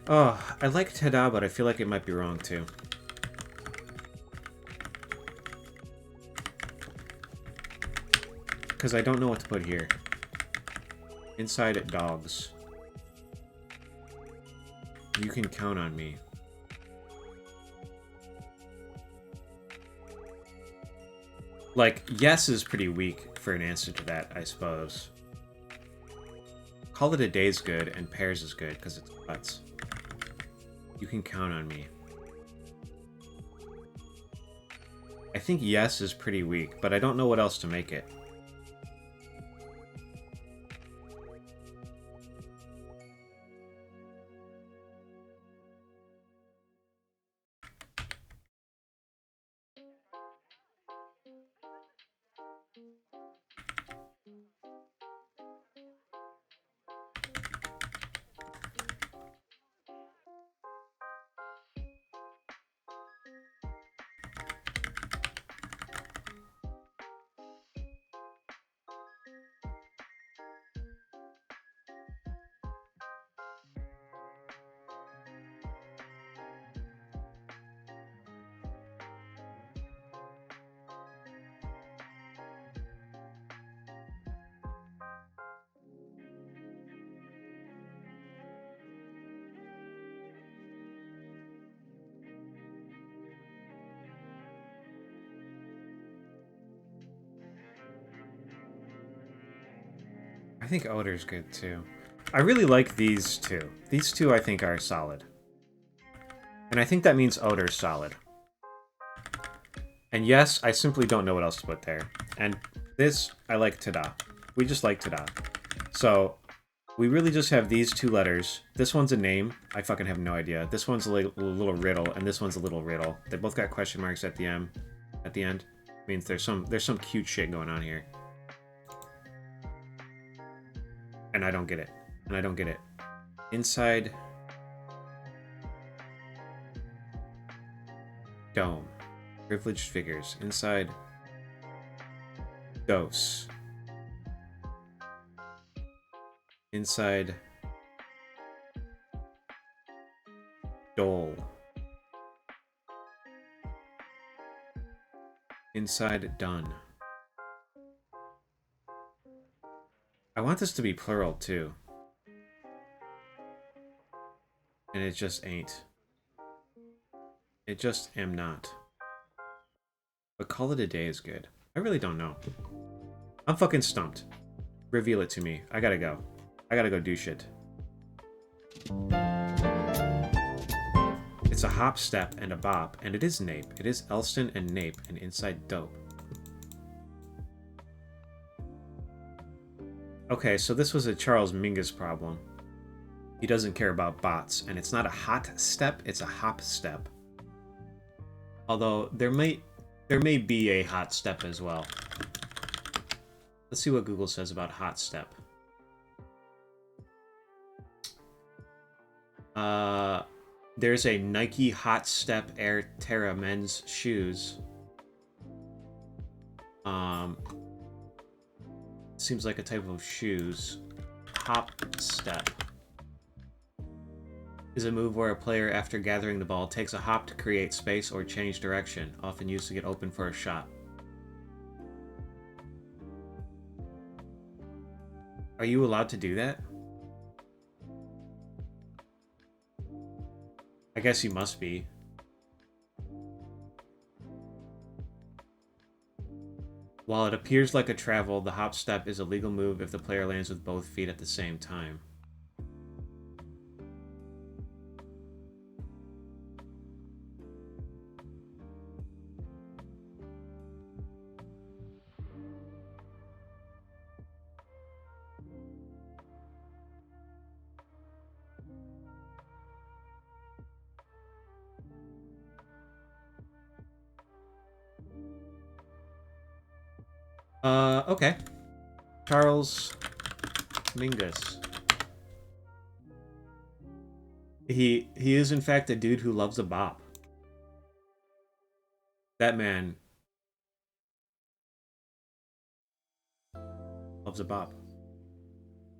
Oh, I like Tada, but I feel like it might be wrong, too. Because I don't know what to put here. Inside at dogs. You can count on me. Like, yes is pretty weak for an answer to that, I suppose. Call it a day's good, and pairs is good, because it's nuts. You can count on me. I think yes is pretty weak, but I don't know what else to make it. I think odor's good too. I really like these two. These two I think are solid. And I think that means odor's solid. And yes, I simply don't know what else to put there. And this, I like ta-da. We just like ta-da. So, we really just have these two letters. This one's a name. I fucking have no idea. This one's a little riddle, and this one's a little riddle. They both got question marks at the end. Means there's some cute shit going on here. And I don't get it. Inside dome. Privileged figures. Inside dose. Inside dole. Inside done. I want this to be plural too. And it just ain't. It just am not. But call it a day is good. I really don't know. I'm fucking stumped. Reveal it to me. I gotta go. I gotta go do shit. It's a hop, step, and a bop, and it is nape. It is Elston and nape, and inside dope. Okay, so this was a Charles Mingus problem. He doesn't care about bots, and it's not a hot step, it's a hop step. Although, there may be a hot step as well. Let's see what Google says about hot step. There's a Nike Hot Step Air Terra men's shoes. Seems like a type of shoes. Hop step is a move where a player, after gathering the ball, takes a hop to create space or change direction, often used to get open for a shot. Are you allowed to do that? I guess you must be. While it appears like a travel, the hop step is a legal move if the player lands with both feet at the same time. Okay. Charles Mingus. He is in fact a dude who loves a bop. That man loves a bop.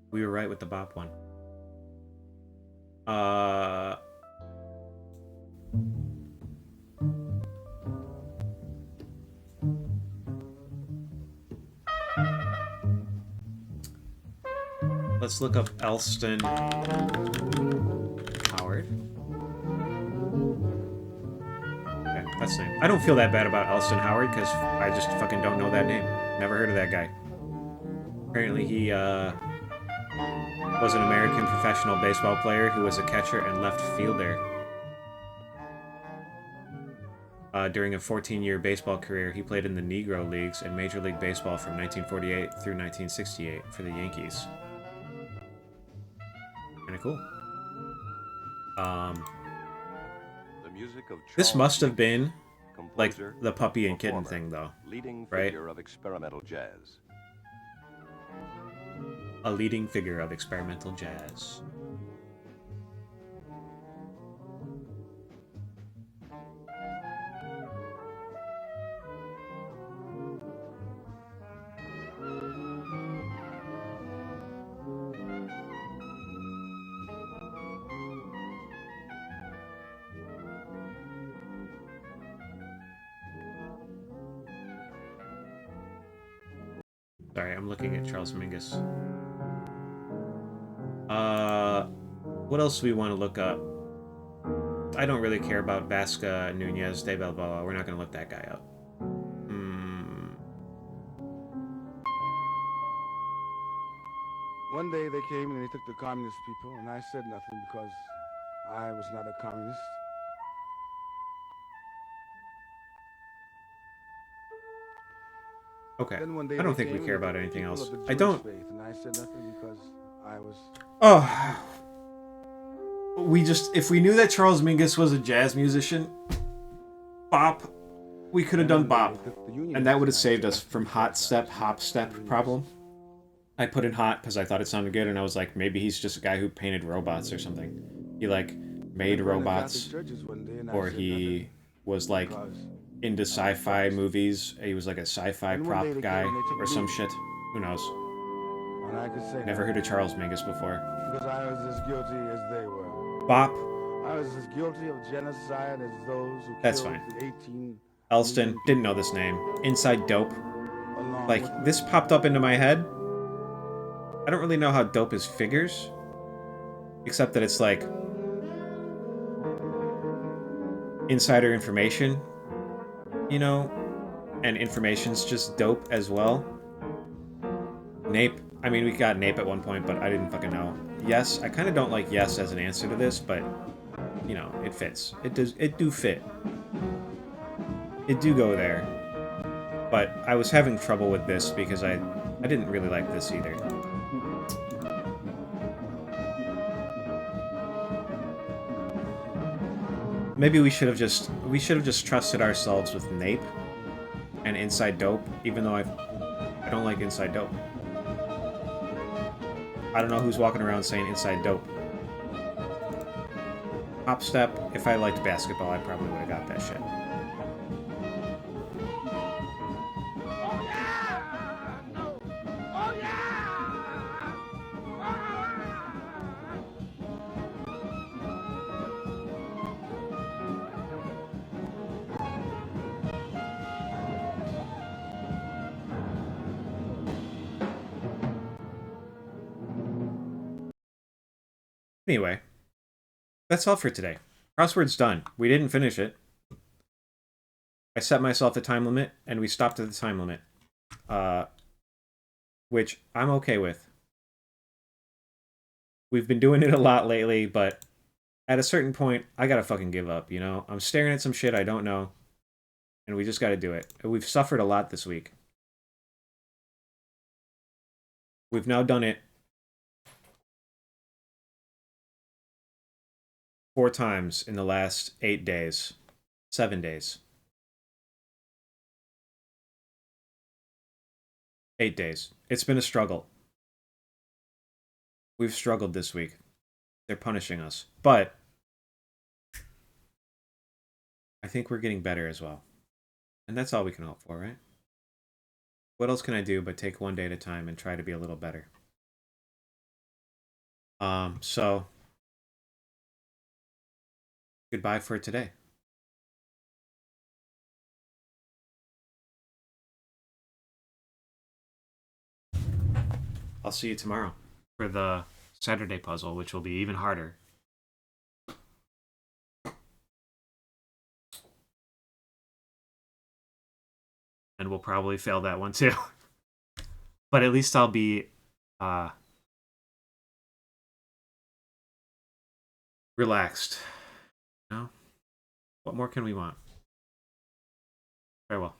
We were right with the bop one. Let's look up Elston Howard. Okay, that's the name. I don't feel that bad about Elston Howard because I just fucking don't know that name. Never heard of that guy. Apparently he was an American professional baseball player who was a catcher and left fielder. During a 14-year baseball career, he played in the Negro Leagues and Major League Baseball from 1948 through 1968 for the Yankees. Kinda cool. The music of This must have been like composer, the puppy and kitten performer, thing, though. leading right? figure of experimental jazz. A leading figure of experimental jazz. Sorry, I'm looking at Charles Mingus. What else do we want to look up? I don't really care about Vasca Nunez de Balboa. We're not going to look that guy up. One day they came and they took the communist people, and I said nothing because I was not a communist. Okay. Then one day I don't they think we came care and they about took anything people else. of the I Jewish don't. faith, and I said nothing because I was. Oh. If we knew that Charles Mingus was a jazz musician, bop, we could have done bop. And that would have saved us from hot step, hop step problem. I put in hot because I thought it sounded good, and I was like, maybe he's just a guy who painted robots or something. He, like, made robots, or he was, like, into sci-fi movies. He was, like, a sci-fi prop guy or some shit. Who knows? And I could say Never heard of Charles Mingus before. because I was as guilty as they were. Bop. I was as guilty of genocide as those who That's killed fine. the 18 Elston, didn't know this name. Inside Dope. Like, this popped up into my head. I don't really know how dope is figures. Except that it's like insider information, you know? And information's just dope as well. Nape. I mean, we got Nape at one point, but I didn't fucking know. Yes, I kind of don't like yes as an answer to this, but, you know, it fits. It do fit. It do go there. But I was having trouble with this because I didn't really like this either. Maybe we should have just trusted ourselves with Nape and Inside Dope, even though I don't like Inside Dope. I don't know who's walking around saying Inside Dope. Hop Step, if I liked basketball, I probably would have got that shit. Anyway, that's all for today. Crossword's done. We didn't finish it. I set myself a time limit, and we stopped at the time limit. Which I'm okay with. We've been doing it a lot lately, but at a certain point, I gotta fucking give up, you know? I'm staring at some shit I don't know, and we just gotta do it. We've suffered a lot this week. We've now done it 4 times in the last 8 days. 7 days. 8 days. It's been a struggle. We've struggled this week. They're punishing us. But I think we're getting better as well. And that's all we can hope for, right? What else can I do but take one day at a time and try to be a little better? So goodbye for today. I'll see you tomorrow for the Saturday puzzle, which will be even harder. And we'll probably fail that one too. But at least I'll be relaxed. You know? What more can we want? Farewell.